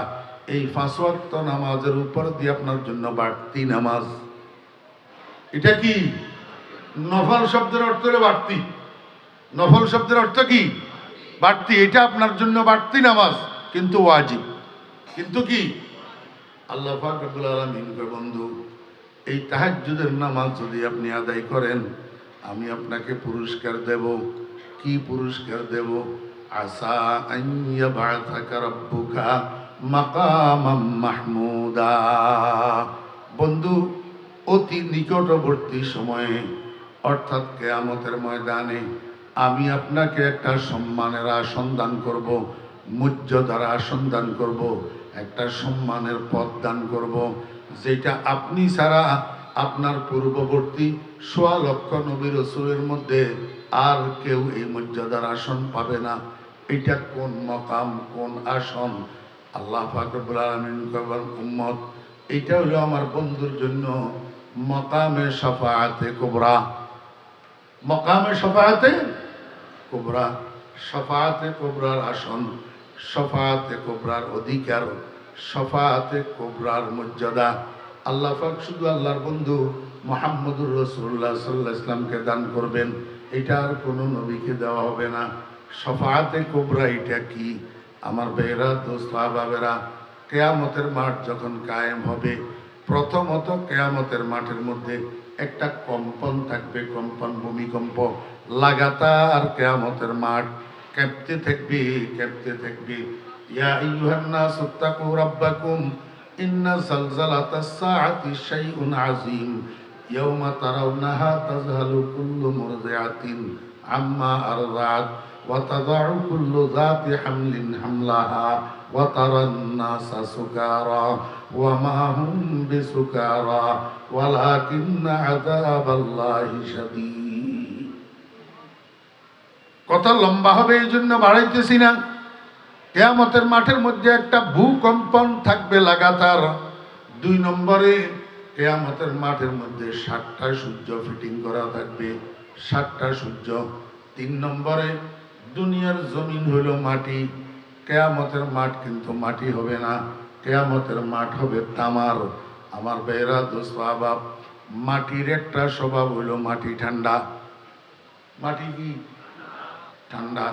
এই 5 ওয়াক্ত নামাজের উপর দিয়ে আপনার জন্য বাড়তি নামাজ। এটা কি? নফল শব্দের অর্থ হলো বাড়তি। নফল শব্দের অর্থ কি? বাড়তি। এটা আপনার জন্য বাড়তি নামাজ, কিন্তু ওয়াজিব। কিন্তু কি? আল্লাহ পাক রব্বুল আলামিন কয়, বন্ধু এই তাহাজ্জুদের নামাজ যদি আপনি আদায় করেন আমি আপনাকে পুরস্কার দেব। কি পুরস্কার দেব? আসা আন ইয়াবআসাকা রাব্বুকা মাকামাম মাহমুদা। বন্ধু অতি নিকটবর্তী সময়ে, অর্থাৎ কিয়ামতের ময়দানে আমি আপনাকে একটা সম্মানের আসন দান করব, মর্যাদার আসন দান করব, একটা সম্মানের পদ দান করব, যেটা আপনি ছাড়া আপনার পূর্ববর্তী 1.25 লক্ষ নবী রাসূলের মধ্যে আর কেউ এই মর্যাদার আসন পাবে না। এটা কোন মকাম, কোন আসন? আল্লাহ পাক রব্বুল আলামিন কবেন, উম্মত এটা হলো আমার বন্ধুর জন্য মকামে শাফাআতে কুবরা। মকামে শাফাআতে কুবরা, শাফাআতে কুবরার আসন, শাফাআতে কুবরার অধিকার, শাফাআতে কুবরার মর্যাদা আল্লাহ পাক শুধু আল্লাহর বন্ধু মুহাম্মদুর রাসূলুল্লাহ সাল্লাল্লাহু আলাইহি ওয়াসাল্লামকে দান করবেন। এটা আর কোনো নবীকে দেওয়া হবে না। শাফাআতে কুবরা এটা কি? আমার ভাইয়েরা, দোস্ত আহবাবেরা, কিয়ামতের মাঠ যখন কায়েম হবে, প্রথমত কিয়ামতের মাঠের মধ্যে একটা কম্পন থাকবে, কম্পন, ভূমিকম্প। লাগাতার কিয়ামতের মাঠ কাঁপতে থাকবে, কাঁপতে থাকবে। ইয়া আইয়ুহান নাস ইত্তাকু রাব্বাকুম ইন্না যালযালাতাস সাআতি শাইউন আযীম ইয়াওমা তারাউনাহা তাযহালু কুল্লু মুরদিআতিন আম্মা আরদাআত ওয়া তাদাউ কুল্লু যাতি হামলিন হামলাহা ওয়া তারান নাসা সুকারা ওয়া মা হুম বিসুকারা ওয়ালাকিন্না আযাবাল্লাহি শাদীদ। কথা লম্বা হবে, এই জন্য বাড়াইতেছি না। কিয়ামতের মাঠের মধ্যে একটা ভূকম্পন থাকবে লাগাতার। 2 নম্বরে কিয়ামতের মাঠের মধ্যে 7টা সূর্য ফিটিং করা থাকবে, 7টা সূর্য। 3 নম্বরে দুনিয়ার জমিন হলো মাটি, কিয়ামতের মাঠ কিন্তু মাটি হবে না, কিয়ামতের মাঠ হবে তামার। আমার ভাইয়েরা, দোস্ত আহবাব, মাটির একটা স্বভাব হলো মাটি ঠান্ডা। মাটি কি? ঠান্ডা।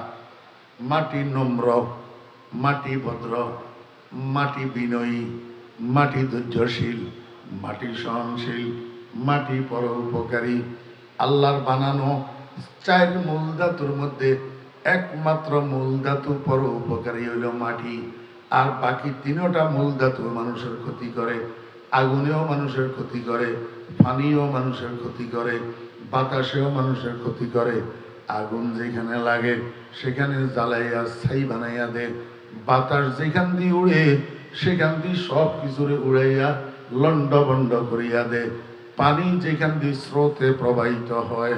মাটি নম্র, মাটি ভদ্র, মাটি বিনয়ী, মাটি ধৈর্যশীল, মাটি সহনশীল, মাটি পরোপকারী। আল্লাহর বানানো 4 মূল ধাতুর মধ্যে একমাত্র মূল ধাতু পরোপকারী হইল মাটি। আর বাকি 3টা মূল ধাতু মানুষের ক্ষতি করে। আগুনেও মানুষের ক্ষতি করে, পানিও মানুষের ক্ষতি করে, বাতাসেও মানুষের ক্ষতি করে। আগুন যেখানে লাগে সেখানে জ্বালাইয়া ছাই বানাইয়া দে, বাতাস যেখান দিয়ে উড়ে সেখান দিয়ে সব কিছুরে উড়াইয়া লন্ডভন্ড করিয়া দে, পানি যেখান দিয়ে স্রোতে প্রবাহিত হয়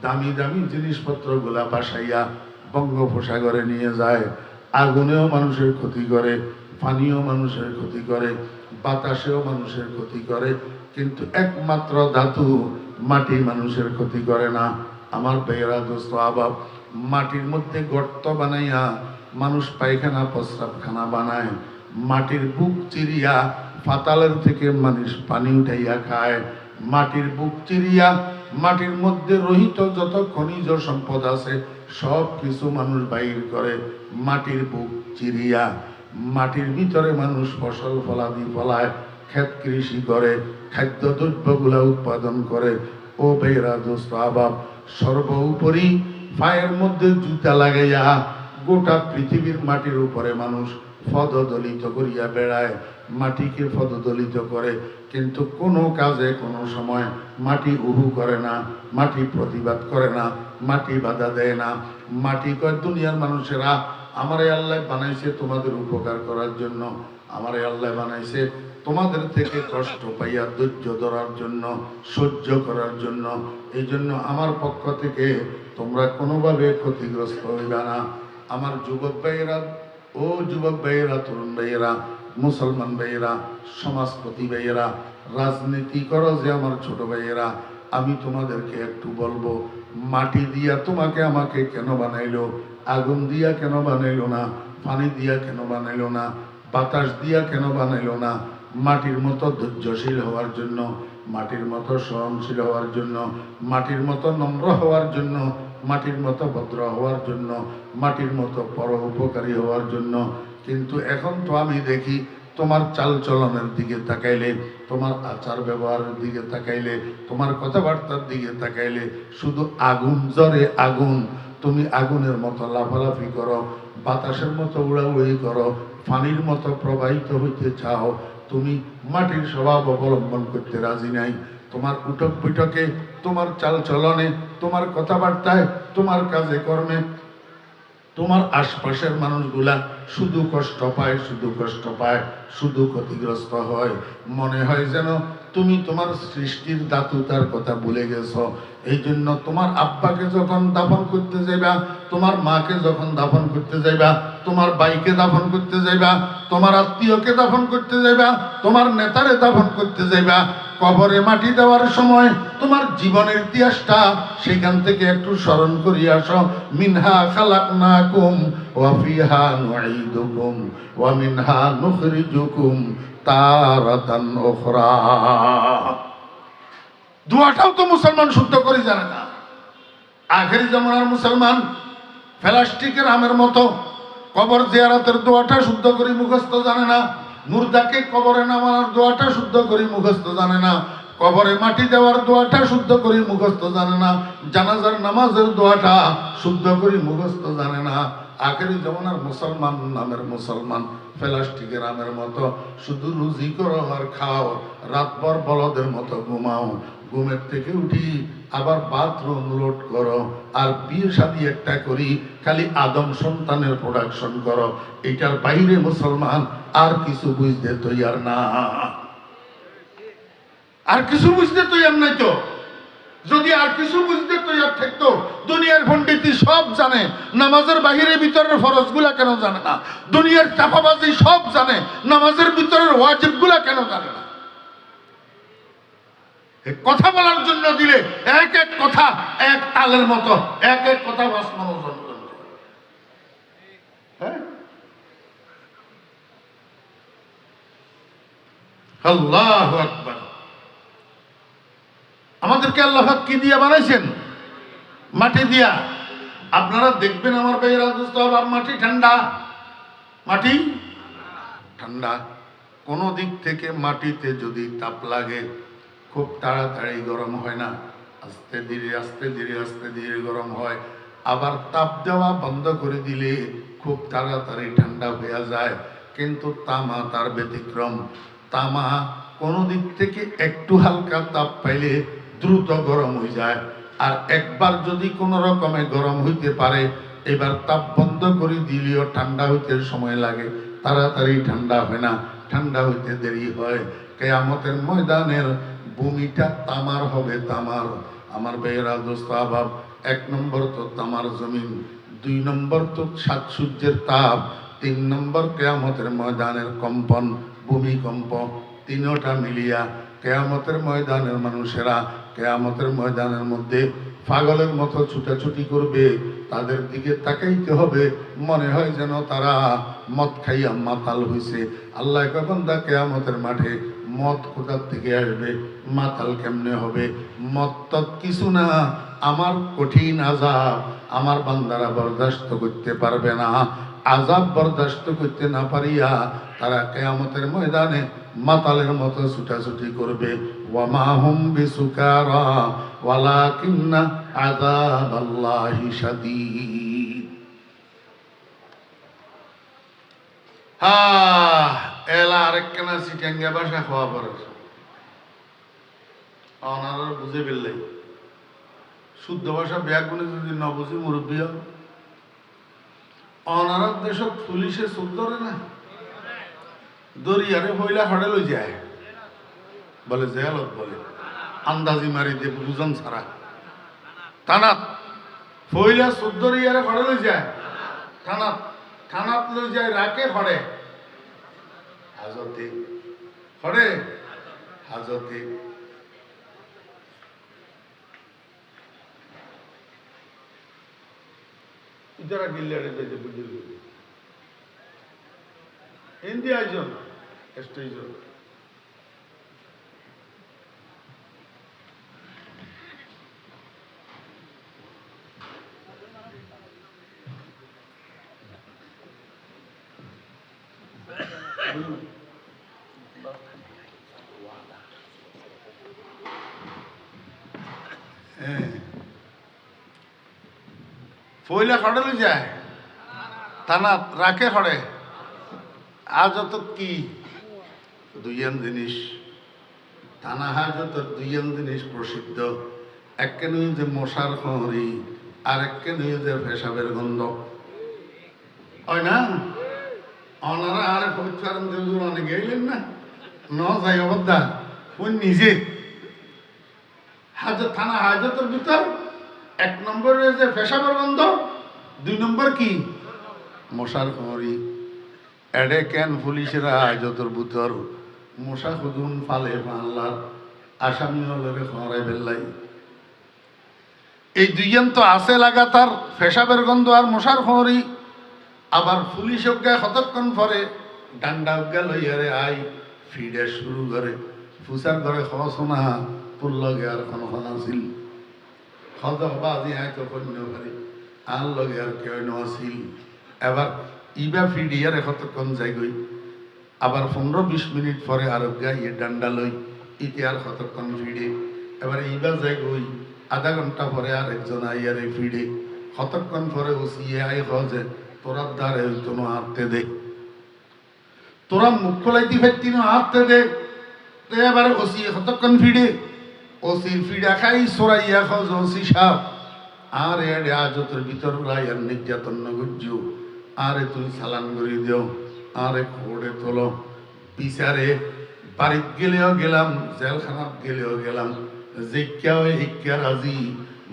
দামি দামি জিনিসপত্রগুলা বাসাইয়া বঙ্গোপসাগরে নিয়ে যায়। আগুনেও মানুষের ক্ষতি করে, পানিও মানুষের ক্ষতি করে, বাতাসেও মানুষের ক্ষতি করে, কিন্তু একমাত্র ধাতু মাটি মানুষের ক্ষতি করে না। আমার ভাইয়েরা, দোস্ত আহবাব, মাটির মধ্যে গর্ত বানাইয়া মানুষ পায়খানা প্রস্রাবখানা বানায়। মাটির বুক চিরিয়া পাতালের থেকে মানুষ পানি উঠাইয়া খায়। মাটির বুক চিরিয়া মাটির মধ্যে রহিত যত খনিজ সম্পদ আছে সব কিছু মানুষ বাইর করে মাটির বুক চিরিয়া। মাটির ভিতরে মানুষ ফসল ফলাদি ফলায়, ক্ষেত কৃষি করে, খাদ্য দ্রব্যগুলা উৎপাদন করে। ও বেরা দোস্ত আবাব, সর্বোপরি পায়ের মধ্যে জুতা লাগাইয়া গোটা পৃথিবীর মাটির উপরে মানুষ পদদলিত করিয়া বেড়ায়, মাটিকে পদদলিত করে। কিন্তু কোনো কাজে কোনো সময় মাটি উহু করে না, মাটি প্রতিবাদ করে না, মাটি বাধা দেয় না। মাটি কয় দুনিয়ার মানুষেরা আমারে আল্লাহ বানাইছে তোমাদের উপকার করার জন্য, আমারে আল্লাহ বানাইছে তোমাদের থেকে কষ্ট পাইয়া ধৈর্য ধরার জন্য, সহ্য করার জন্য। এই জন্য আমার পক্ষ থেকে তোমরা কোনোভাবে ক্ষতিগ্রস্ত হইবা না। আমার যুবক ভাইয়েরা, ও যুবক ভাইয়েরা, তরুণ ভাইয়েরা, মুসলমান ভাইয়েরা, সমাজপতি ভাইয়েরা, রাজনীতি করো যে আমার ছোট ভাইয়েরা, আমি তোমাদেরকে একটু বলবো, মাটি দিয়া তোমাকে আমাকে কেন বানাইলো? আগুন দিয়া কেন বানাইলো না? পানি দিয়া কেন বানাইলো না? বাতাস দিয়া কেন বানাইলো না? মাটির মতো ধৈর্যশীল হওয়ার জন্য, মাটির মতো সহনশীল হওয়ার জন্য, মাটির মতো নম্র হওয়ার জন্য, মাটির মতো ভদ্র হওয়ার জন্য, মাটির মতো পরোপকারী হওয়ার জন্য। কিন্তু এখন তো আমি দেখি তোমার চাল চলনের দিকে তাকাইলে, তোমার আচার ব্যবহারের দিকে তাকাইলে, তোমার কথাবার্তার দিকে তাকাইলে শুধু আগুন জ্বরে আগুন। তুমি আগুনের মতো লাফালাফি করো, বাতাসের মতো উড়াউড়ি করো, পানির মতো প্রবাহিত হইতে চাও। তুমি মাটির স্বভাব অবলম্বন করতে রাজি নাই। তোমার উঠক বৈঠকে, তোমার চাল চলনে, তোমার কথাবার্তায়, তোমার কাজে কর্মে তোমার আশপাশের মানুষগুলা শুধু কষ্ট পায়, শুধু কষ্ট পায়, শুধু ক্ষতিগ্রস্ত হয়। মনে হয় যেন তুমি তোমার সৃষ্টির দাতুতার কথা ভুলে গেছো। এই জন্য তোমার আব্বাকে যখন দাফন করতে যাইবা, তোমার মাকে যখন দাফন করতে যাইবা, তোমার ভাইকে দাফন করতে যাইবা, তোমার আত্মীয়কে দাফন করতে যাইবা, তোমার নেতারে দাফন করতে যাইবা, কবরে মাটি দেওয়ার সময় তোমার জীবনের ইতিহাসটা সেখান থেকে একটু স্মরণ করিয়া আসো। মিনহা খালাকনাকুম ওয়া ফিহা নুঈদুকুম ওয়া মিনহা নুখরিজুকুম তারাতান উখরা। দোয়াটাও তো মুসলমান শুদ্ধ করে জানে না। আখেরি জামানার মুসলমান প্লাস্টিকের আমের মতো কবর জিয়ারতের দোয়াটা শুদ্ধ করে মুখস্থ জানে না, মুর্দাকে কবরে নামানোর দোয়াটা শুদ্ধ করে মুখস্থ জানে না, কবরে মাটি দেওয়ার দোয়াটা শুদ্ধ করে মুখস্থ জানে না, জানাজার নামাজের দোয়াটা শুদ্ধ করে মুখস্থ জানে না। আখেরি জামানার মুসলমান নামের মুসলমান প্লাস্টিকের আমের মতো শুধু রুজি করো আর খাও, রাতভর বলদের মতো ঘুমাও, ঘুমের থেকে উঠি আবার বাথরুম লোড করো, আর বিয়ে শাদী একটা করি, খালি আদম সন্তানের প্রোডাকশন করো। এটার বাইরে মুসলমান আর কিছু বুঝতে তৈয়ার না, আর কিছু বুঝতে তৈয়ার নাই। তো যদি আর কিছু বুঝতে তৈয়ার থাকতো, দুনিয়ার পণ্ডিতি সব জানে, নামাজের বাহিরে ভিতরের ফরজগুলা কেন জানে না? দুনিয়ার চাপাবাজি সব জানে, নামাজের ভিতরের ওয়াজিবগুলা কেন জানে না? কথা বলার জন্য দিলে এক এক কথা এক তালের মতো, এক এক কথা আসমান ওজন করে। হ্যাঁ, আল্লাহু আকবার। আমাদেরকে আল্লাহ কি দিয়া বানাইছেন? মাটি দিয়া। আপনারা দেখবেন আমার ভাইয়েরা, দোস্ত, মাটি ঠান্ডা, মাটি ঠান্ডা। কোন দিক থেকে মাটিতে যদি তাপ লাগে খুব তাড়াতাড়ি গরম হয় না, আস্তে ধীরে আস্তে ধীরে আস্তে ধীরে গরম হয়। আবার তাপ দেওয়া বন্ধ করে দিলে খুব তাড়াতাড়ি ঠান্ডা হয়ে যায়। কিন্তু তামা তার ব্যতিক্রম। তামা কোনো দিক থেকে একটু হালকা তাপ পাইলে দ্রুত গরম হয়ে যায়, আর একবার যদি কোনো রকমে গরম হইতে পারে, এবার তাপ বন্ধ করে দিলেও ঠান্ডা হইতে সময় লাগে, তাড়াতাড়ি ঠান্ডা হয় না, ঠান্ডা হইতে দেরি হয়। কিয়ামতের ময়দানের ভূমিটা তামার হবে, তামার। আমার ভাইয়েরা, দোস্ত আবাব, 1 নম্বর তো তামার জমিন, 2 নম্বর তো সাত সূর্যের তাপ, 3 নম্বর কিয়ামতের ময়দানের কম্পন, ভূমিকম্প। তিনোটা মিলিয়া কিয়ামতের ময়দানের মানুষেরা কিয়ামতের ময়দানের মধ্যে পাগলের মতো ছুটাছুটি করবে। তাদের দিকে তাকাইতে হবে, মনে হয় যেন তারা মদ খাইয়া মাতাল হইছে। আল্লাহ কখন দা কিয়ামতের মাঠে মদ কোথার থেকে আসবে, মাতাল কেমনে হবে, মদ তৎ কিছু না, আমার কঠিন আযাব আমার বান্দারা বরদাস্ত করতে পারবে না। আযাব বরদাস্ত করতে না পারিয়া তারা কিয়ামতের ময়দানে মাতালের মতো ছুটাছুটি করবে। ওয়ামা হুম বিসুকারা ওয়ালাকিন্না আযাবাল্লাহি শাদীদ। এলা আরেকখানা সিটাঙ্গা ভাষা খাওয়া পড়ে অনার বুঝে ফেললাই শুদ্ধ ভাষা ব্যাগুনে যদি ন বুঝি মুরব্বী অনার দেশত পুলিশে চোখ ধরে না, দরিয়ারে হইলা হড়ে লই যায়, বলে জেলত, বলে আন্দাজি মারি দে বুঝন ছাড়া থানাত হইলা চোখ দরিয়ারে হড়ে লই যায়, থানাত থানাত লই যায়, রাকে হড়ে হাজতে, হড়ে হাজতে। ইতারা গিল্লারে বেজে বুঝিল হিন্দি আইজন স্টেজন ফইলা খড়ে যায়, থানা রাখে খড়ে। হাজত কি দুইয়ান জিনিস, থানা হাজত দুইয়ান জিনিস প্রসিদ্ধ। একে নই যে মশার খড়ি, আর একে নই যে পেশাবের গন্ধ, হয় না? অনারা আরে পবিত্রারণ দেবজুর অনেক গেলেন না, ন যাই অবদ্ধা ওই নিজে হাজত, থানা হাজতের ভিতর এক নম্বরে যে পেশাবের গন্ধ, দুই নম্বর কি মশার খড়ি। এডে কেন পুলিশেরা হাজতের ভিতর মশা খুদুন ফালে পাল্লার আসামি হলরে খড়াই বেল্লাই। এই দুইজন তো আছে লাগাতার, পেশাবের গন্ধ আর মশার খড়ি। আবার পুলিশ অজ্ঞা কতক্ষণ পরে ডান্ডা অজ্ঞা লইয়ারে আই ফিডে শুরু করে, ফুসার ঘরে খসনা পুল্লগে আর কোনো আছিল বাজি আয়তো কন্য পারি আর লগে আর কেউ আছিল। এবার ইবা ফিডিয়ারে কতক্ষণ যাই গই, আবার 15-20 মিনিট পরে আর অজ্ঞা ইয়ে ডান্ডা লই ইতি আর কতক্ষণ ফিডে। এবার ইবা যাই গই আধা ঘন্টা পরে আর একজন আইয়ারে ফিডে, কতক্ষণ পরে ওসিয়ে আই হজে তোরা দ্বারে হইতো না হাঁটতে দে, তোরা মুখ খোলাইতে ফেরতি না হাঁটতে দে। এবারে ওসি কতক্ষণ ফিডে, ওসির ফিডা খাই সরাইয়া খজ ওসি সাপ আর এডে আজতের ভিতর রায়ার নির্যাতন নগর্য, আরে তুই সালান করে দেও, আরে খোড়ে তোলো। বিচারে বাড়িত গেলেও গেলাম, জেলখানাত গেলেও গেলাম, জিজ্ঞাও হিক্কা রাজি,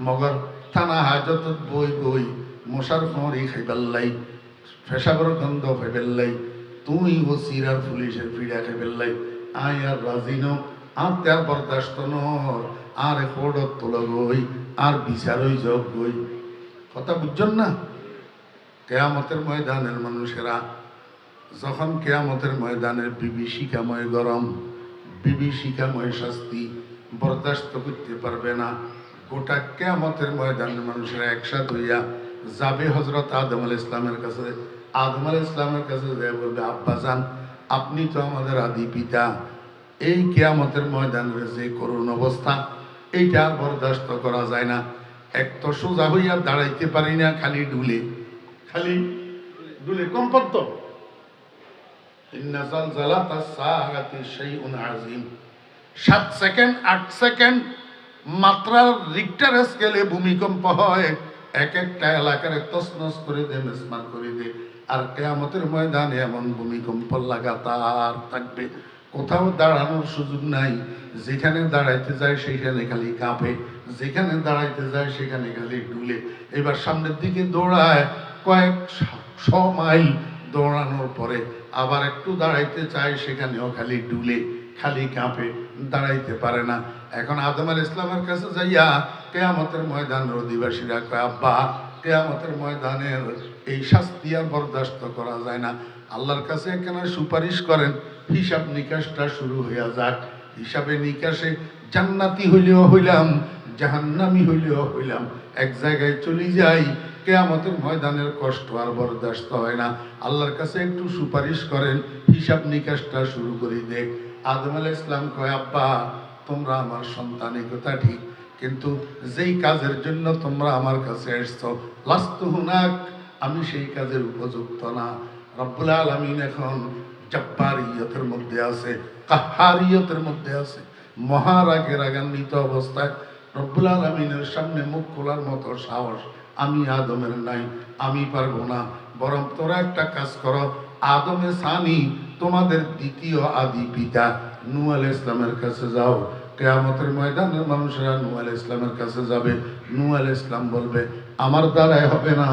মগর থানা হাজত বই বই মশার খড়ি খাইবেল্লাই, পেশাবের গন্ধ খাইবেল্লাই, তুই ওসির আর পুলিশের ফিডা খাইবেল্লাই। আই আর রাজি ন, আর তার বরদাস্ত নর, আর খোড়ত তোল গই, আর বিচারই যোগ গই। কথা বুঝছেন না? কেয়ামতের ময়দানের মানুষেরা যখন কেয়ামতের ময়দানের বিভীষিকাময় গরম, বিভীষিকাময় শাস্তি বরদাস্ত করতে পারবে না, গোটা কেয়ামতের ময়দানের মানুষেরা একসাথ হইয়া যাবে হজরত আদম আলাইহিস ইসলামের কাছে। আদম আলাইহিস ইসলামের কাছে যায় বলবে, আব্বা যান আপনি তো আমাদের আদি পিতা, এই কেয়ামতের ময়দানের যে করুণ অবস্থা এইটা আর বরদাস্ত করা যায় না। এক তো সোজা হইয়া দাঁড়াইতে পারি না, খালি ডুলে, খালি ডুলে কম্পন্ত। 7 সেকেন্ড 8 সেকেন্ড মাত্রার রিক্টার স্কেলে ভূমিকম্প হয়, এক একটা এলাকার তছনছ করে দে, মেসমার করে দে। আর কিয়ামতের ময়দানে এমন ভূমিকম্প লাগাতার থাকবে, কোথাও দাঁড়ানোর সুযোগ নাই। যেখানে দাঁড়াইতে যায় সেখানে খালি কাঁপে, যেখানে দাঁড়াইতে যায় সেখানে খালি ডুলে। এবার সামনের দিকে দৌড়ায়, কয়েক 100 মাইল দৌড়ানোর পরে আবার একটু দাঁড়াইতে চায়, সেখানেও খালি ডুলে, খালি কাঁপে, দাঁড়াইতে পারে না। এখন আদম আলাইহিস ইসলামের কাছে যাইয়া কিয়ামতের ময়দানের অধিবাসীরা কয়, আব্বা কিয়ামতের ময়দানের এই শাস্তি আর বরদাস্ত করা যায় না, আল্লাহর কাছে এখানে সুপারিশ করেন, হিসাব নিকাশটা শুরু হইয়া যাক। হিসাবে নিকাশে জান্নাতি হইলেও হইলাম, জাহান্নামি হইলেও হইলাম, এক জায়গায় চলে যাই। কিয়ামতের ময়দানের কষ্ট আর বরদাস্ত হয় না। আল্লাহর কাছে একটু সুপারিশ করেন, হিসাব নিকাশটা শুরু করি দেখ। আদম আলাইহিস সালাম কয়, আব্বা তোমরা আমার সন্তান, এই কথা ঠিক, কিন্তু যেই কাজের জন্য তোমরা আমার কাছে এসছো, লাস্তু হুনাক, আমি সেই কাজের উপযুক্ত না। রব্বুল আলামিন এখন জব্বারিয়তের মধ্যে আছে, কাহারিয়তের মধ্যে আছে। মহারাগে রাগান্বিত অবস্থায় রব্বুল আলামিনের সামনে মুখ খোলার মতো সাহস আমি আদমের নাই, আমি পারবো না। বরং তোরা একটা কাজ করো, আদমে সানি তোমাদের দ্বিতীয় আদি পিতা নূহ আলাইহিস সালামের কাছে যাও। কিয়ামতের ময়দানের মানুষেরা নূহ আলাইহিস সালামের কাছে যাবে। নূহ আলাইহিস সালাম বলবে, আমার দ্বারাই হবে না,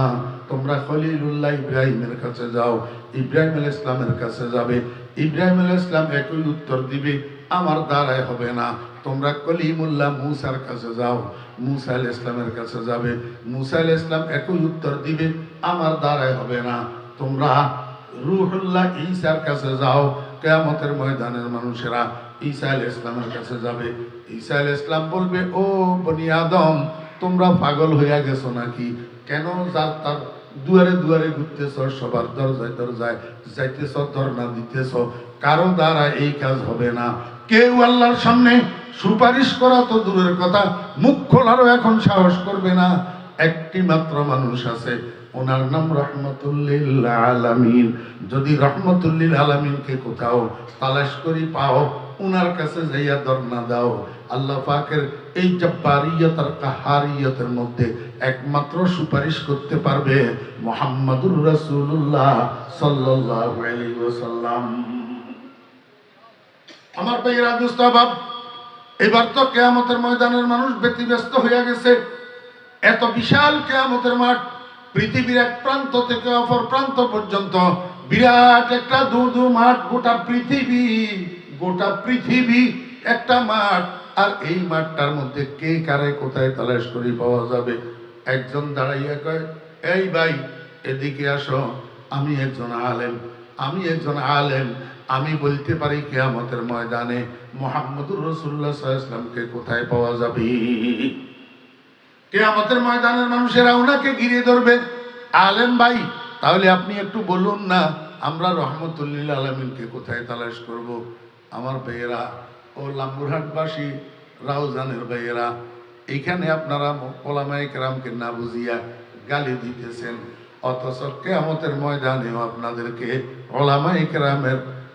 তোমরা খলিলুল্লাহ ইব্রাহিমের কাছে যাও। ইব্রাহিম আলাইহিস সালামের কাছে যাবে। ইব্রাহিম আলাইহিস সালাম একই উত্তর দিবে, আমার দ্বারাই হবে না, তোমরা কলিমুল্লাহ মূসার কাছে যাও। মূসা আলাইহিস সালামের কাছে যাবে। মূসা আলাইহিস সালাম একই উত্তর দিবে, আমার দ্বারাই হবে না, তোমরা রূহুল্লাহ ঈসার কাছে যাও। কিয়ামতের ময়দানের মানুষেরা ঈসা আলাইহিস সালামের কাছে যাবে। ঈসা আলাইহিস সালাম বলবে, ও বনি আদম, তোমরা পাগল হইয়া গেছো নাকি? কেন যার তার দুয়ারে দুয়ারে ঘুরতেছ, সবার দরজায় দরজায় যাইতেছ, ধর্ণা দিতেছ? কারো দ্বারা এই কাজ হবে না। কেউ আল্লাহর সামনে সুপারিশ করা তো দূরের কথা, মুখ খোলারও এখন সাহস করবে না। একটি মাত্র মানুষ আছে, ওনার নাম রহমতুল লিল আলামিন। যদি রহমতুল লিল আলামিনকে কোথাও তালাশ করি পাও, ওনার কাছে যাইয়া ধর্ণা দাও। আল্লাহ পাকের এই জব্বারিয়ত আর কাহারিয়তের মধ্যে একমাত্র সুপারিশ করতে পারবে মুহাম্মাদুর রাসূলুল্লাহ সাল্লাল্লাহু আলাইহি ওয়াসাল্লাম। আমার ভাইয়েরা, দোস্ত বাপ, এবার তো কিয়ামতের ময়দানের মানুষ ব্যতিব্যস্ত হয়ে গেছে। এত বিশাল কিয়ামতের মাঠ, পৃথিবীর এক প্রান্ত থেকে অপর প্রান্ত পর্যন্ত বিরাট একটা দুধু মাঠ। গোটা পৃথিবী একটা মাঠ। আর এই মাঠটার মধ্যে কে কারে কোথায় তালাশ করি পাওয়া যাবে? একজন দাঁড়াইয়া কয়, এই ভাই এদিকে আসো, আমি একজন আলেম, আমি বলতে পারি কিয়ামতের ময়দানে মুহাম্মদুর রাসূলুল্লাহ সাল্লাল্লাহু আলাইহি ওয়াসাল্লামকে কোথায় পাওয়া যাবে। কিয়ামতের ময়দানের মানুষেরা ওনাকে ঘিরে ধরবে। আলেম ভাই, তাহলে আপনি একটু বলুন না, আমরা রহমতুল লিল আলামিনকে কোথায় তালাশ করব? আমার ভাইয়েরা ও লাম্বুরহাটবাসী, রাউজানের ভাইয়েরা, এইখানে আপনারা ওলামায়ে কেরামকে না বুঝিয়া গালি দিতেছেন, অথচ কিয়ামতের ময়দানেও আপনাদেরকে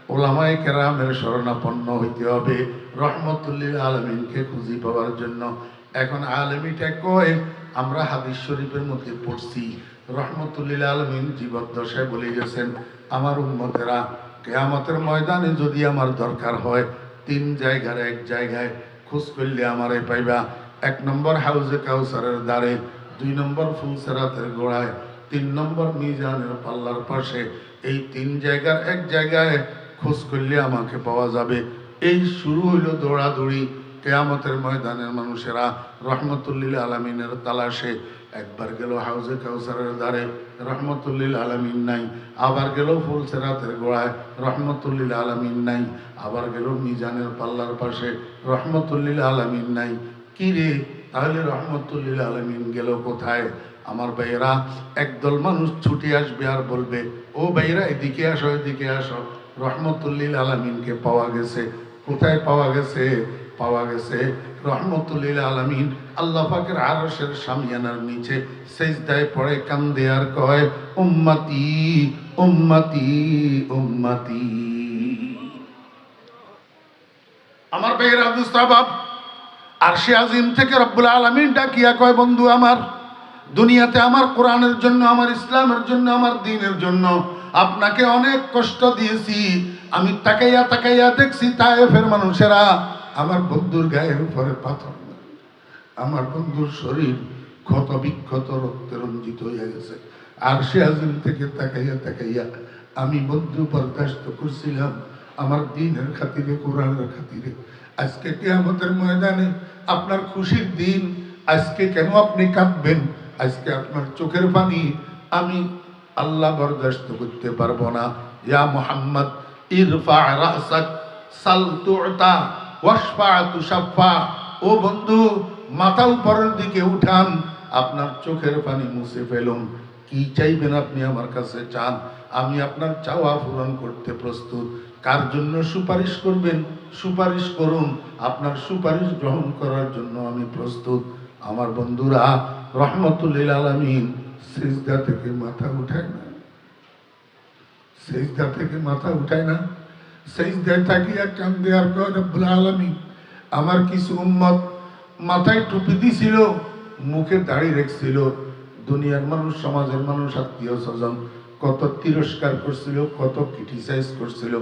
ওলামায়ে কেরামের শরণাপন্ন হইতে হবে রহমতুল লিল আলামিনকে খুঁজি পাওয়ার জন্য। এখন আলেমিটা কয়, আমরা হাদিস শরীফের মধ্যে পড়ছি, রহমতুল লিল আলামিন জীবদ্দশায় বলে গেছেন, আমার উম্মতেরা কিয়ামতের ময়দানে যদি আমার দরকার হয়, 3 জায়গার এক জায়গায় খোঁজ করলে আমারে পাইবা। 1 নম্বর হাউজে কাউসারের দ্বারে, 2 নম্বর ফুলসেরাতের গোড়ায়, 3 নম্বর মিজানের পাল্লার পাশে। এই 3 জায়গার এক জায়গায় খোঁজ করলে আমাকে পাওয়া যাবে। এই শুরু হইল দৌড়াদৌড়ি। কিয়ামতের ময়দানের মানুষেরা রহমতুল লিল আলামিনের তালাশে। একবার গেল হাউজে কাউসারের দ্বারে, রহমতুল লিল আলামিন নাই। আবার গেল ফুলসেরাতের গোড়ায়, রহমতুল লিল আলামিন নাই। আবার গেল মিজানের পাল্লার পাশে, রহমতুল লিল আলামিন নাই। কি রে, তাহলে রহমতুল লিল আলামিন গেল কোথায়? আমার ভাইয়েরা, একদল মানুষ ছুটে আসবে আর বলবে, ও ভাইয়েরা এদিকে আসো, এদিকে আসো, রহমতুল লিল আলামিনকে পাওয়া গেছে। কোথায় পাওয়া গেছে? পাওয়া গেছে রহমতুল লিল আলামিন আল্লাহ পাকের আরশের শামিয়ানার নিচে সিজদায় পড়ে কান্দে আর কয়, উম্মতি উম্মতি উম্মতি। আমার ভাইয়েরা, দুস্তাবাব, আরশে আজিম থেকে রব্বুল আলামিন ডাকিয়া কয়, বন্ধু আমার, দুনিয়াতে আমার কোরআনের জন্য, আমার ইসলামের জন্য, আমার দ্বীনের জন্য আপনাকে অনেক কষ্ট দিয়েছি। আমি তাকাইয়া তাকাইয়া দেখছি তায়েফের মানুষেরা আমার বন্ধুর গায়ের উপরে পাথর, আমার বন্ধুর শরীর ক্ষত বিক্ষত রক্তে রঞ্জিত হয়ে গেছে। আরশে আজিম থেকে তাকাইয়া তাকাইয়া আমি বন্ধু বরদাস্ত করছিলাম আমার দ্বীনের খাতিরে, কোরআনের খাতিরে। আজকে কিয়ামতের ময়দানে আপনার খুশির দিন, আজকে কেন আপনি কাঁদবেন? আজকে আপনার চোখের পানি আমি আল্লাহ বরদাস্ত করতে পারবো না। ইয়া মুহাম্মদ ইরফা রাসাক সাল তুতা ওয়াশফা তুশাফা। ও বন্ধু, মাথা উপরের দিকে উঠান, আপনার চোখের পানি মুছে ফেলুন। কি চাইবেন আপনি আমার কাছে চান, আমি আপনার চাওয়া পূরণ করতে প্রস্তুত। কার জন্য সুপারিশ করবেন সুপারিশ করুন, আপনার সুপারিশ গ্রহণ করার জন্য আমি প্রস্তুত। আমার বন্ধুরা, রহমতুল লিল আলামিন সিজদা থেকে মাথা উঠায় না, সিজদা থেকে মাথা উঠায় না, সিজদায় তাকিয়া কান্দে আর কয়, রব্বুল আলামিন, আমার কিছু উম্মত মাথায় টুপি দিছিল, মুখে দাড়ি রেখছিল, দুনিয়ার মানুষ, সমাজের মানুষ, আত্মীয় স্বজন কত তিরস্কার করছিল, কত ক্রিটিসাইজ করছিল,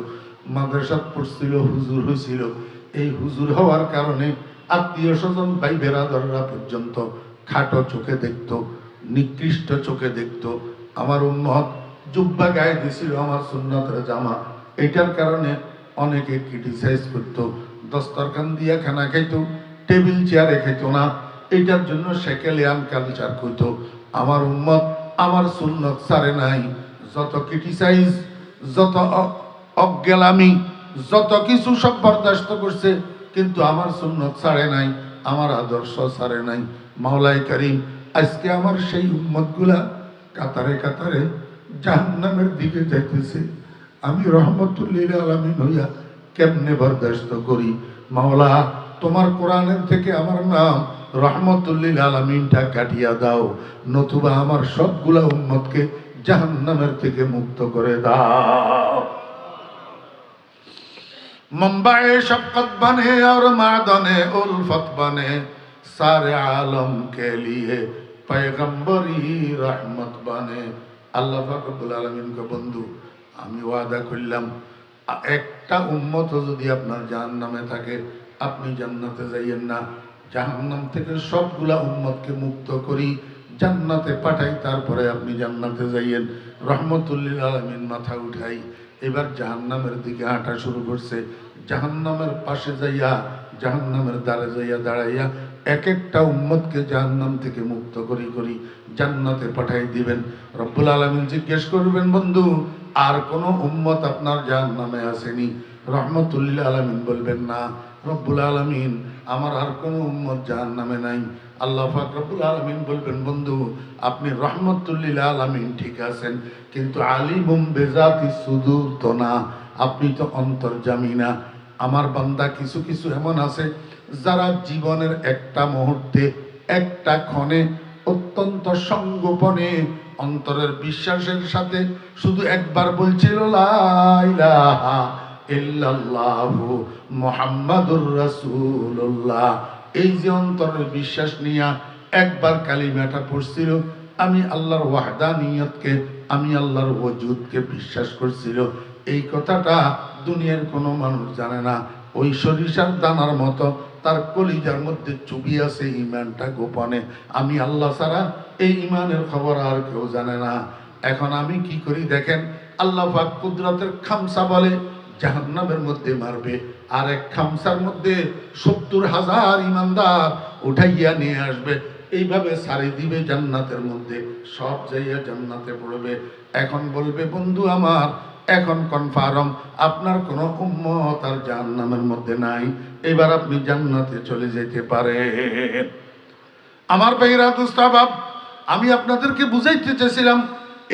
মাদ্রাসাত পড়ছিল, হুজুর হয়েছিল। এই হুজুর হওয়ার কারণে আত্মীয় স্বজন ভাই বেরাদররা পর্যন্ত খাটো চোখে দেখত, নিকৃষ্ট চোখে দেখত। আমার উম্মত জুব্বা গায়ে দিছিল, আমার সুন্নতের জামা, এটার কারণে অনেকে ক্রিটিসাইজ করত। দস্তরখান দিয়া খানা খাইতো, টেবিল চেয়ারে খাইতো না, এটার জন্য সেকেলিয়ান কালচার করতো। আমার উম্মত আমার সুন্নত সারে নাই, যত ক্রিটিসাইজ, যত অজ্ঞালামি, যত কিছু সব বরদাস্ত করছে, কিন্তু আমার সুন্নত ছাড়ে নাই, আমার আদর্শ ছাড়ে নাই। মাওলাই করিম আজকে আমার সেই উম্মতগুলা কাতারে কাতারে জাহান্নামের দিকে যাইতেছে। আমি রহমতুল লিল আলামিন হইয়া কেমনে বরদাস্ত করি? মাওলা, তোমার কোরআনের থেকে আমার নাম রহমতুল লিল আলামিনটা কাটিয়া দাও, নতুবা আমার সবগুলা উম্মতকে জাহান্নামের থেকে মুক্ত করে দাও। मंबाए शफकत बने और मादने उल्फत बने, सारे आलम के लिए पैगंबरी रहमत बने। আল্লাহ পাক রব্বুল আলামিনকে বন্ধু আমি ওয়াদা করলাম, একটা উম্মত যদি আপনার জাহান্নামে থাকে আপনি জান্নাতে যাইয়েন না, জাহান্নাম থেকে সবগুলা উম্মতকে মুক্ত করি, জান্নাতে পাঠাই, তারপরে আপনি জান্নাতে যাইয়েন। রহমতুল লিল আলামিন মাথা উঠাই এবার জাহান্নামের দিকে হাঁটা শুরু করছে। জাহান্নামের পাশে যাইয়া, জাহান্নামের দ্বারে যাইয়া দাঁড়াইয়া এক একটা উম্মতকে জাহান্নাম থেকে মুক্ত করি করি জান্নাতে পাঠাই দিবেন। রব্বুল আলামিন জিজ্ঞেস করবেন, বন্ধু আর কোন উম্মত আপনার জাহান্নামে আসেনি? রহমতুল লিল আলামিন বলবেন, না। রব্বুল আলামিন, আমার আর কোন উম্মত জাহান্নামে নাই। আল্লাহ পাক রব্বুল আলামিন বলবেন, বন্ধু আপনি রহমতুল লিল আলামিন ঠিক আছেন, কিন্তু আলিমুম বিজাতি সুদূর তো না, আপনি তো অন্তর্যামী না। আমার বান্দা কিছু কিছু এমন আছে যারা জীবনের একটা মুহূর্তে, একটা ক্ষণে অত্যন্ত সংগোপনে অন্তরের বিশ্বাসের সাথে শুধু একবার বলছিল লা ইলাহা ইল্লাল্লাহু মুহাম্মাদুর রাসূলুল্লাহ। এই যে অন্তরের বিশ্বাস নিয়ে একবার কালিমাটা পড়ছিল, আমি আল্লাহর ওয়াহদানিয়তকে, আমি আল্লাহর ওজুদকে বিশ্বাস করছিল, এই কথাটা দুনিয়ার কোনো মানুষ জানে না। ওই সরিষার দানার মতো তার কলিজার মধ্যে চুবি আছে ইমানটা গোপনে। আমি আল্লাহ ছাড়া এই ইমানের খবর আর কেউ জানে না। এখন আমি কি করি দেখেন, আল্লাহ পাক কুদরতের খামসা বলে জাহান্নামের মধ্যে মারবে, আর এক খামসার মধ্যে ৭০,০০০ ইমানদার উঠাইয়া নিয়ে আসবে, এইভাবে সারি দিবে জান্নাতের মধ্যে, সব যাইয়া জান্নাতে পড়বে। এখন বলবে, বন্ধু আমার এখন কনফার্ম আপনার কোনো উম্মত আর জাহান্নামের মধ্যে নাই, এবার আপনি জান্নাতে চলে যেতে পারেন। আমার ভাইরা দুস্তাবাব, আমি আপনাদেরকে বুঝাইতে চেয়েছিলাম,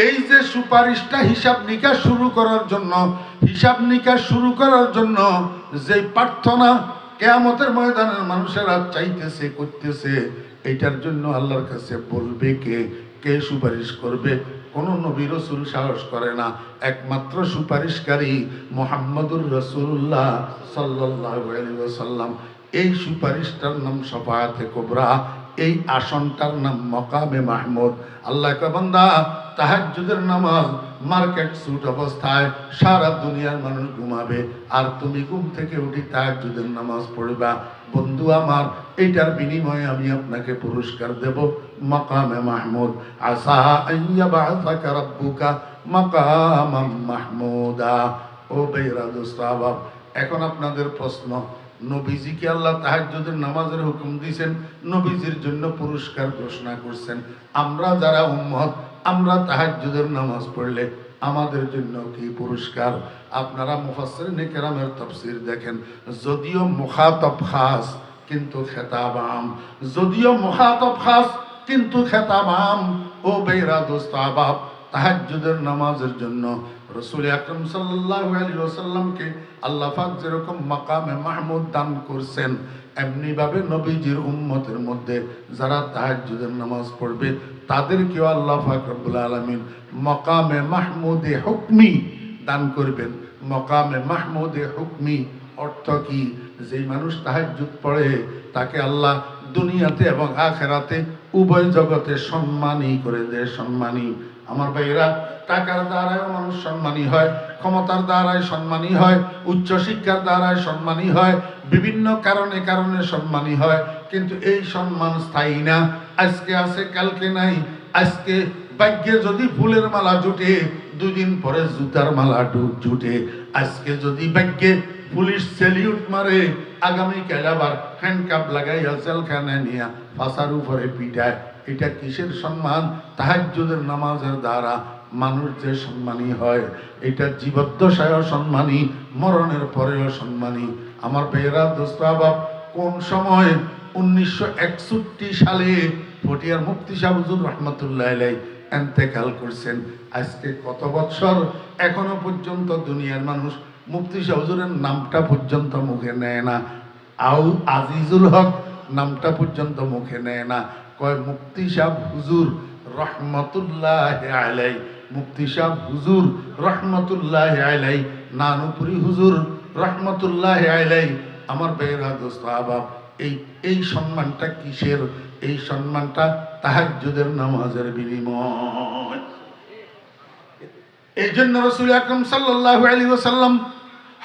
এই যে সুপারিশটা হিসাব নিকাশ শুরু করার জন্য, হিসাব নিকাশ শুরু করার জন্য যে প্রার্থনা কিয়ামতের ময়দানের মানুষেরা চাইতেছে, করতেছে, এটার জন্য আল্লাহর কাছে বলবে কে? কে সুপারিশ করবে? কোন নবী রাসূল সাহস করে না, একমাত্র সুপারিশকারী মুহাম্মদুর রাসূলুল্লাহ সাল্লাল্লাহু আলাইহি ওয়াসাল্লাম। এই সুপারিশটার নাম শাফাআতে কুবরা, এই আসনটার নাম মাকামে মাহমুদ। আল্লাহ কে বান্দা, তাহাজ্জুদের নামাজ মার্কেট স্যুট অবস্থায় সারা দুনিয়ার মানুষ ঘুমাবে, আর তুমি ঘুম থেকে উঠি তাহাজ্জুদের নামাজ পড়বা। বন্ধু আমার, এইটার বিনিময়ে আমি আপনাকে পুরস্কার দেব মাকামে মাহমুদ। আসা আইয়া বাসাকা রাব্বুকা মাকামাম মাহমুদা। ও বেরা দোস্তাবাব, এখন আপনাদের প্রশ্ন, নবীজিকে আল্লাহ তাহাজ্জুদের নামাজের হুকুম দিয়েছেন, নবীজির জন্য পুরস্কার ঘোষণা করছেন। আমরা যারা উম্মত, আমরা তাহাজ্জুদের নামাজ পড়লে আমাদের জন্য কি পুরস্কার। আপনারা মুফাসসিরিনে কেরামের তাফসীর দেখেন, যদিও মুখাতাব খাস কিন্তু খেতাব আম, যদিও মুখাতাব খাস কিন্তু খেতাব আম। ও বেরা দোস্ত আবাব, তাহাজ্জুদের নামাজের জন্য রাসূল আকরাম সাল্লাল্লাহু আলাইহি ওয়াসাল্লামকে আল্লাহ পাক যেরকম মাকামে মাহমুদ দান করছেন, এমনি ভাবে নবীজির উম্মতের মধ্যে যারা তাহাজ্জুদের নামাজ পড়বে তাদেরকেও আল্লাহ পাক রব্বুল আলামিন মাকামে মাহমুদে হুকমি দান করবেন। মাকামে মাহমুদে হুকমি অর্থ কি? যেই মানুষ তাহাজ্জুদ পড়ে তাকে আল্লাহ দুনিয়াতে এবং আখেরাতে উভয় জগতে সম্মানী করে দেয়। সম্মানী আমার ভাইয়েরা, টাকার দ্বারাও মানুষ সম্মানী হয়, ক্ষমতার দ্বারাই সম্মানী হয়, উচ্চশিক্ষার দ্বারাই সম্মানী হয়, বিভিন্ন কারণে কারণে সম্মানী হয়, কিন্তু এই সম্মান স্থায়ী না। আজকে আছে কালকে নাই। আজকে ভাগ্যে যদি ফুলের মালা জুটে, দুদিন পরে জুতার মালা জুটে। আজকে যদি ভাগ্যে পুলিশ সেলিউট মারে, আগামীকাল আবার হ্যান্ডকাপ লাগাইয়া জেলখানায় নিয়ে ফাঁসার উপরে পিটায়। এটা কিসের সম্মান? তাহাজ্জুদের নামাজের দ্বারা মানুষ যে সম্মানী হয়, এটা জীবদ্দশায়ও সম্মানী, মরণের পরেও সম্মানী। আমার ভাইয়েরা, দোস্ত আবাব, কোন সময় 1961 সালে পটিয়ার মুফতি সাহেব হুজুর রহমতুল্লাহ আলাইহি ইন্তেকাল করছেন। আজকে কত বছর, এখনো পর্যন্ত দুনিয়ার মানুষ মুফতি সাহেব হুজুরের নামটা পর্যন্ত মুখে নেয় না। আউ আজিজুল হক নামটা পর্যন্ত মুখে নেয় না। কয় মুফতি সাহেব হুজুর রহমতুল্লাহ আলাইহি, মুফতি সাহেব হুজুর রহমতুল্লাহ আলাইহি, নানুপুরি হুজুর রহমতুল্লাহ আলাইহি। আমার ভাইয়েরা, দোস্ত আহবাব, এই সম্মানটা কিসের? এই সম্মানটা তাহাজ্জুদের নামাজের বিনিময়। এই জন্য রাসূল আকরাম সাল্লাল্লাহু আলাইহি ওয়াসাল্লাম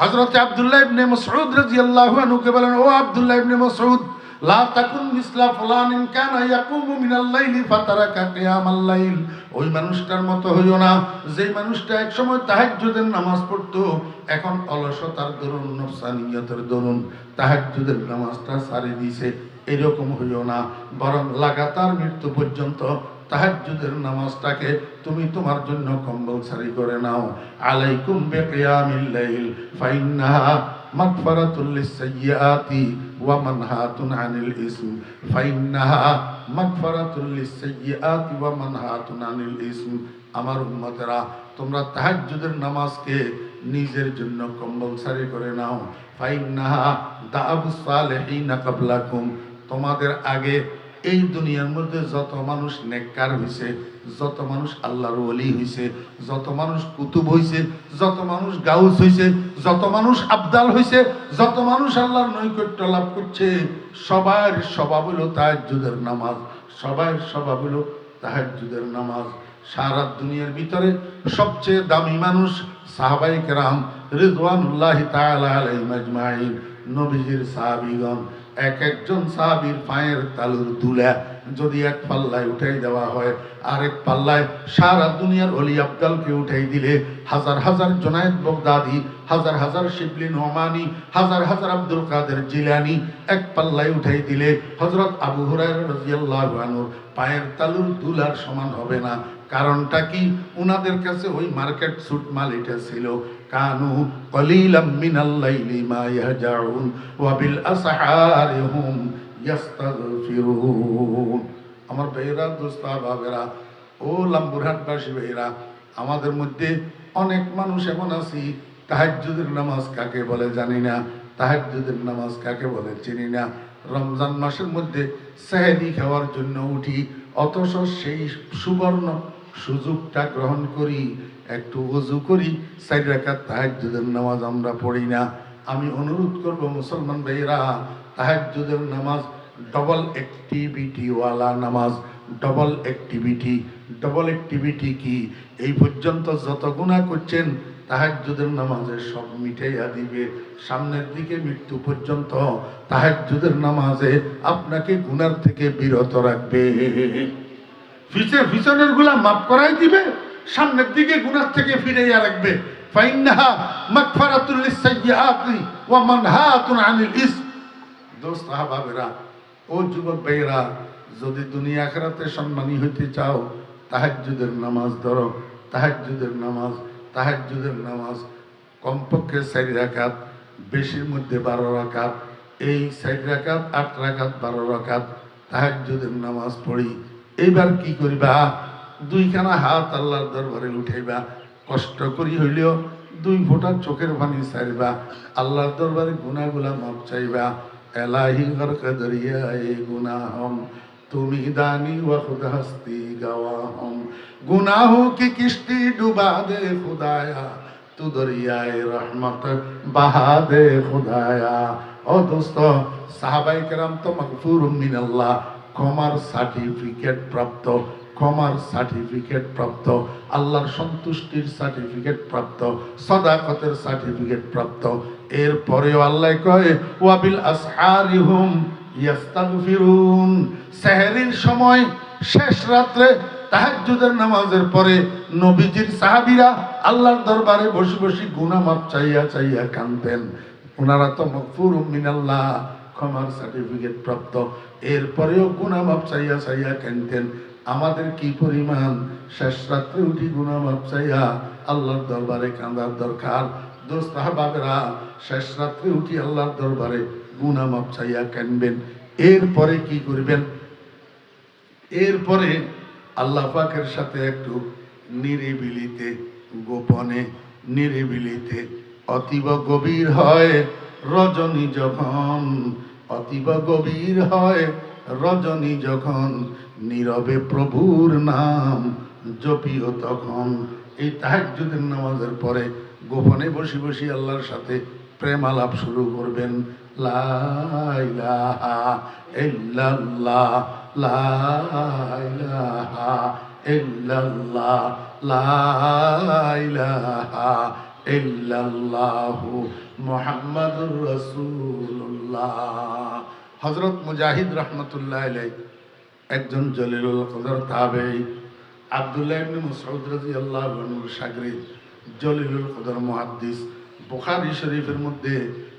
হযরত আব্দুল্লাহ ইবনে মাসউদ রাদিয়াল্লাহু আনহুকে বলেন, ও আব্দুল্লাহ ইবনে মাসউদ, লা তাকুন মিসলা ফুলানিন কানা ইয়াকুমু মিনাল লাইলি ফাতারাকা কিয়ামাল লাইল। ওই মানুষটার মতো হইও না যেই মানুষটা একসময় তাহাজ্জুদের নামাজ পড়তো, এখন অলসতার দরুন, নফসানিয়তের দরুন তাহাজ্জুদের নামাজটা ছাড়ি দিয়েছে। এরকম হইও না, বরং লাগাতার মৃত্যু পর্যন্ত তাহাজ্জুদের নামাজটাকে তুমি তোমার জন্য কম্পালসারি করে নাও। আলাইকুম বিকিয়ামিল লাইল ফাইন্নাহা মাগফিরাতুল লিসসাইয়্যাতি ওয়া মানহাতুন আনিল ইসম, ফাইন্নাহা মাগফিরাতুল লিসসাইয়্যাতি ওয়া মানহাতুন আনিল ইসম। আমার উম্মতেরা, তোমরা তাহাজ্জুদের নামাজকে নিজের জন্য কম্পালসারি করে নাও। ফাইন্নাহা দাআবুস সালিহিনা ক্বাবলাকুম, তোমাদের আগে এই দুনিয়ার মধ্যে যত মানুষ নেককার হইছে, যত মানুষ আল্লাহর ওলি হইছে, যত মানুষ কুতুব হইছে, যত মানুষ গাউস হইছে, যত মানুষ আবদাল হইছে, যত মানুষ আল্লাহর নৈকট্য লাভ করছে, সবার স্বভাব হলো তাহাজ্জুদের নামাজ। সবার স্বভাব হলো তাহাজ্জুদের নামাজ। সারা দুনিয়ার ভিতরে সবচেয়ে দামি মানুষ সাহাবায়ে কেরাম রিদওয়ানুল্লাহি তাআলা আলাইহিম আজমাইন, নবীজির সাহাবীগণ। এক একজন সাহাবীর পায়ের তালুর দুলা যদি এক পাল্লায় উঠাই দেওয়া হয়, আরেক পাল্লায় সারা দুনিয়ার ওলি আবদালকে উঠাই দিলে, হাজার হাজার জুনায়েদ বাগদাদি, হাজার হাজার শিবলি নোমানি, হাজার হাজার আব্দুল কাদের জিলানি এক পাল্লায় উঠাই দিলে হযরত আবু হুরায়রা রাদিয়াল্লাহু আনহুর পায়ের তালুর দুলার সমান হবে না। কারণটা কি? উনাদের কাছে ওই মার্কেট সুট মাল এটা ছিল। কানু কলিলাম মিনাল লাইলি মা ইয়াহজাউন ওয়া বিল আসহারি হুম ইস্তাগফিরুন। আমার ভাইয়েরা, দোস্ত বাবেরা, ও লাম্বুরহাটবাসী ভাইয়েরা, আমাদের মধ্যে অনেক মানুষ এমন আছি তাহাজ্জুদের নামাজ কাকে বলে জানি না, তাহাজ্জুদের নামাজ কাকে বলে চিনি না। রমজান মাসের মধ্যে সেহরি খাওয়ার জন্য উঠি, অথচ সেই সুবর্ণ সুযোগটা গ্রহণ করি, একটু ওযু করি, 4 রাকাত তাহাজ্জুদের নামাজ আমরা পড়ি না। আমি অনুরোধ করব মুসলমান ভাইয়েরা, তাহাজ্জুদের নামাজ ডবল অ্যাক্টিভিটি ওয়ালা নামাজ। Double activity. ডবল অ্যাক্টিভিটি কি? এই পর্যন্ত যত গুনাহ করছেন তাহাজ্জুদের নামাজে সব মিটাইয়া দিবে। সামনের দিকে মৃত্যু পর্যন্ত তাহাজ্জুদের নামাজে আপনাকে গুনার থেকে বিরত রাখবে। পিছনের গুলা মাফ করাই দিবে, সামনের দিকে গুনার থেকে ফিরাইয়া রাখবে। ফাইন্নাহা মাগফিরাতুল লিসসাইয়্যাতি ওয়া মানহাতুন আনিল ইসম। দোস্ত আহবাবেরা, ও যুবক ভাইয়েরা, যদি দুনিয়া আখিরাতে সম্মানী হইতে চাও তাহাজ্জুদের নামাজ ধরো। তাহাজ্জুদের নামাজ, তাহাজ্জুদের নামাজ কমপক্ষে 4 রাকাত, বেশির মধ্যে 12 রাকাত। এই 4 রাকাত, 8 রাকাত, 12 রাকাত তাহাজ্জুদের নামাজ পড়ি। এইবার কি করিবা? 2খানা হাত আল্লাহর দরবারে উঠাইবা, কষ্ট করি হইলেও 2 ফোঁটা চোখের পানি ছাড়বা, আল্লাহর দরবারে গুনাহগুলা মাপ চাইবা। এলাহি গরক দরিয়ায়ে গুনাহম, তুমি দানি व खुद हस्ती गवाहम, गुनाहों की किश्ती डुबा दे खुदाया, तू दरियाए रहमत बहा दे खुदाया। ও দোস্ত, সাহাবায়ে কেরাম তো মাগফুরুম মিনাল্লাহ, ক্ষমার সার্টিফিকেট প্রাপ্ত, ক্ষমার সার্টিফিকেট প্রাপ্ত, আল্লাহর সন্তুষ্টির সার্টিফিকেট প্রাপ্ত, সাদাকতের সার্টিফিকেট প্রাপ্ত। এরপরেও আল্লাহ কয় ওয়াবিল আসহারিহুম ইয়াস্তাগফিরুন, সেহরির সময় শেষ রাত্রে তাহাজ্জুদের নামাজের পরে নবীজির সাহাবীরা আল্লাহর দরবারে বসে বসে গুনাহ মাপ চাইয়া চাইয়া কাঁদতেন। ওনারা তো মাগফুরুম মিনাল্লাহ, ক্ষমার সার্টিফিকেট প্রাপ্ত, এরপরেও গুনাহ মাপ চাইয়া চাইয়া কাঁদতেন। আমাদের কি পরিমাণ শেষ রাত্রে উঠি গুনাহ মাপ চাইয়া আল্লাহর দরবারে কাঁদার দরকার। দোস্ত আহবাবেরা, শেষ রাত্রে উঠি আল্লাহর দরবারে গুনাহ মাপ চাইয়া কাঁদবেন। এরপরে কি করবেন? এরপরে আল্লাহ পাকের সাথে একটু নিরিবিলিতে, গোপনে, নিরিবিলিতে, অতীব গভীর হয় রজনী যখন, অতীব গভীর হয় রজনী যখন, নীরবে প্রভুর নাম জপিও তখন। এই তাহাজ্জুদের নামাজের পরে গোপনে বসে বসে আল্লাহর সাথে প্রেম আলাপ শুরু করবেন। লা ইলাহা ইল্লাল্লাহ, লা ইলাহা ইল্লাল্লাহ, লা ইলাহা ইল্লাল্লাহু মুহাম্মাদুর রাসূলুল্লাহ। হযরত মুজাহিদ রাহমাতুল্লাহ আলাইহি একজন জলিলুল কদর তাবেঈ, আব্দুল্লাহ ইবনে মাসউদ রাদিয়াল্লাহু আনহুর শাগরিদ, জলিলুল কদর মুহাদ্দিস। বুখারী শরীফের মধ্যে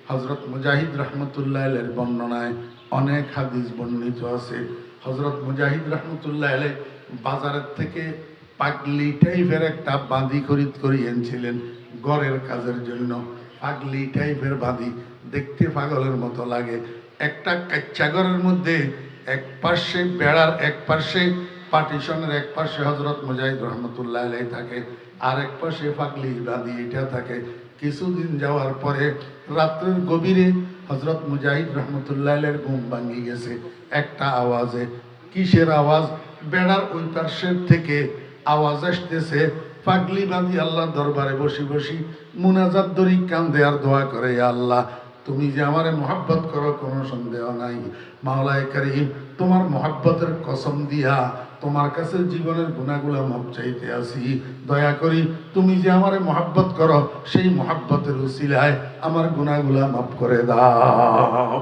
হযরত মুজাহিদ রাহমাতুল্লাহ আলাইহির বর্ণনায় অনেক হাদিস বর্ণিত আছে। হযরত মুজাহিদ রাহমাতুল্লাহ আলাইহি বাজারের থেকে পাগলি টাইপের একটা বাঁধি খরিদ করে এনেছিলেন ঘরের কাজের জন্য। পাগলি টাইপের বাঁধি দেখতে পাগলের মতো লাগে। একটা কাচ্চা ঘরের মধ্যে এক পাশে বেড়ার এক পাশে, পার্টিশনের এক পাশে হযরত মুজাহিদ রহমতুল্লাহ আলাইহি থাকে, আর এক পাশে পাগলি বাঁধি এটা থাকে। কিছুদিন যাওয়ার পরে রাত্রের গভীরে হযরত মুজাহিদ রহমতুল্লাহ আলাইহির ঘুম ভাঙি গেছে একটা আওয়াজে। কিসের আওয়াজ? বেড়ার ওই পাশের থেকে আওয়াজ আসতেছে। পাগলি বাঁধি আল্লাহ দরবারে বসি বসি মুনাজাত দরি কান্দে আর দোয়া করে, আল্লাহ তুমি যে আমারে মহব্বত করো কোনো সন্দেহ নাই। মাওলায়ে কারীম, তোমার মহব্বতের কসম দিয়া তোমার কাছে জীবনের গুনাহগুলো মাপ চাইতে আসি। দয়া করি তুমি যে আমারে মহব্বত করো সেই মহব্বতের উসিলায় আমার গুনাহগুলো মাফ করে দাও।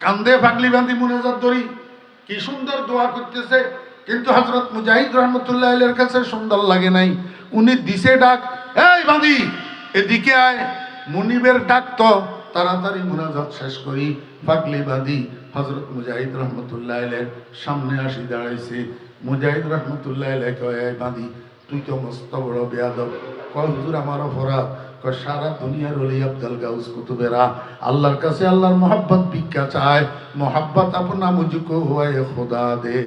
কান্দে পাগলি বাঁধি মুনাজাত দরি, কি সুন্দর দোয়া করতেছে। কিন্তু হযরত মুজাহিদ রহমতুল্লাহ আলাইহির কাছে সুন্দর লাগে নাই। উনি দিছে ডাক, এই বাঁধি এদিকে আয়। মুনিবের ডাক তো তাড়াতাড়ি মুনাজাত শেষ করি। পাগলি বাঁধি হযরত মুজাহিদ রহমতুল্লাহ আলাইহির সামনে আসি দাঁড়াইছে। মুজাহিদ রহমতুল্লাহ আলাইহি কয়, এই বাঁধি তুই তো মস্ত বড় বেয়াদব। কয় হুজুর আমার অপরাধ। কয় সারা দুনিয়ার ওলি আব্দুল গাউস কুতুবেরা আল্লাহর কাছে আল্লাহর মোহাব্বত ভিক্ষা চায়, মোহাব্বত আপনা মুঝকো হুয়া খোদা দে।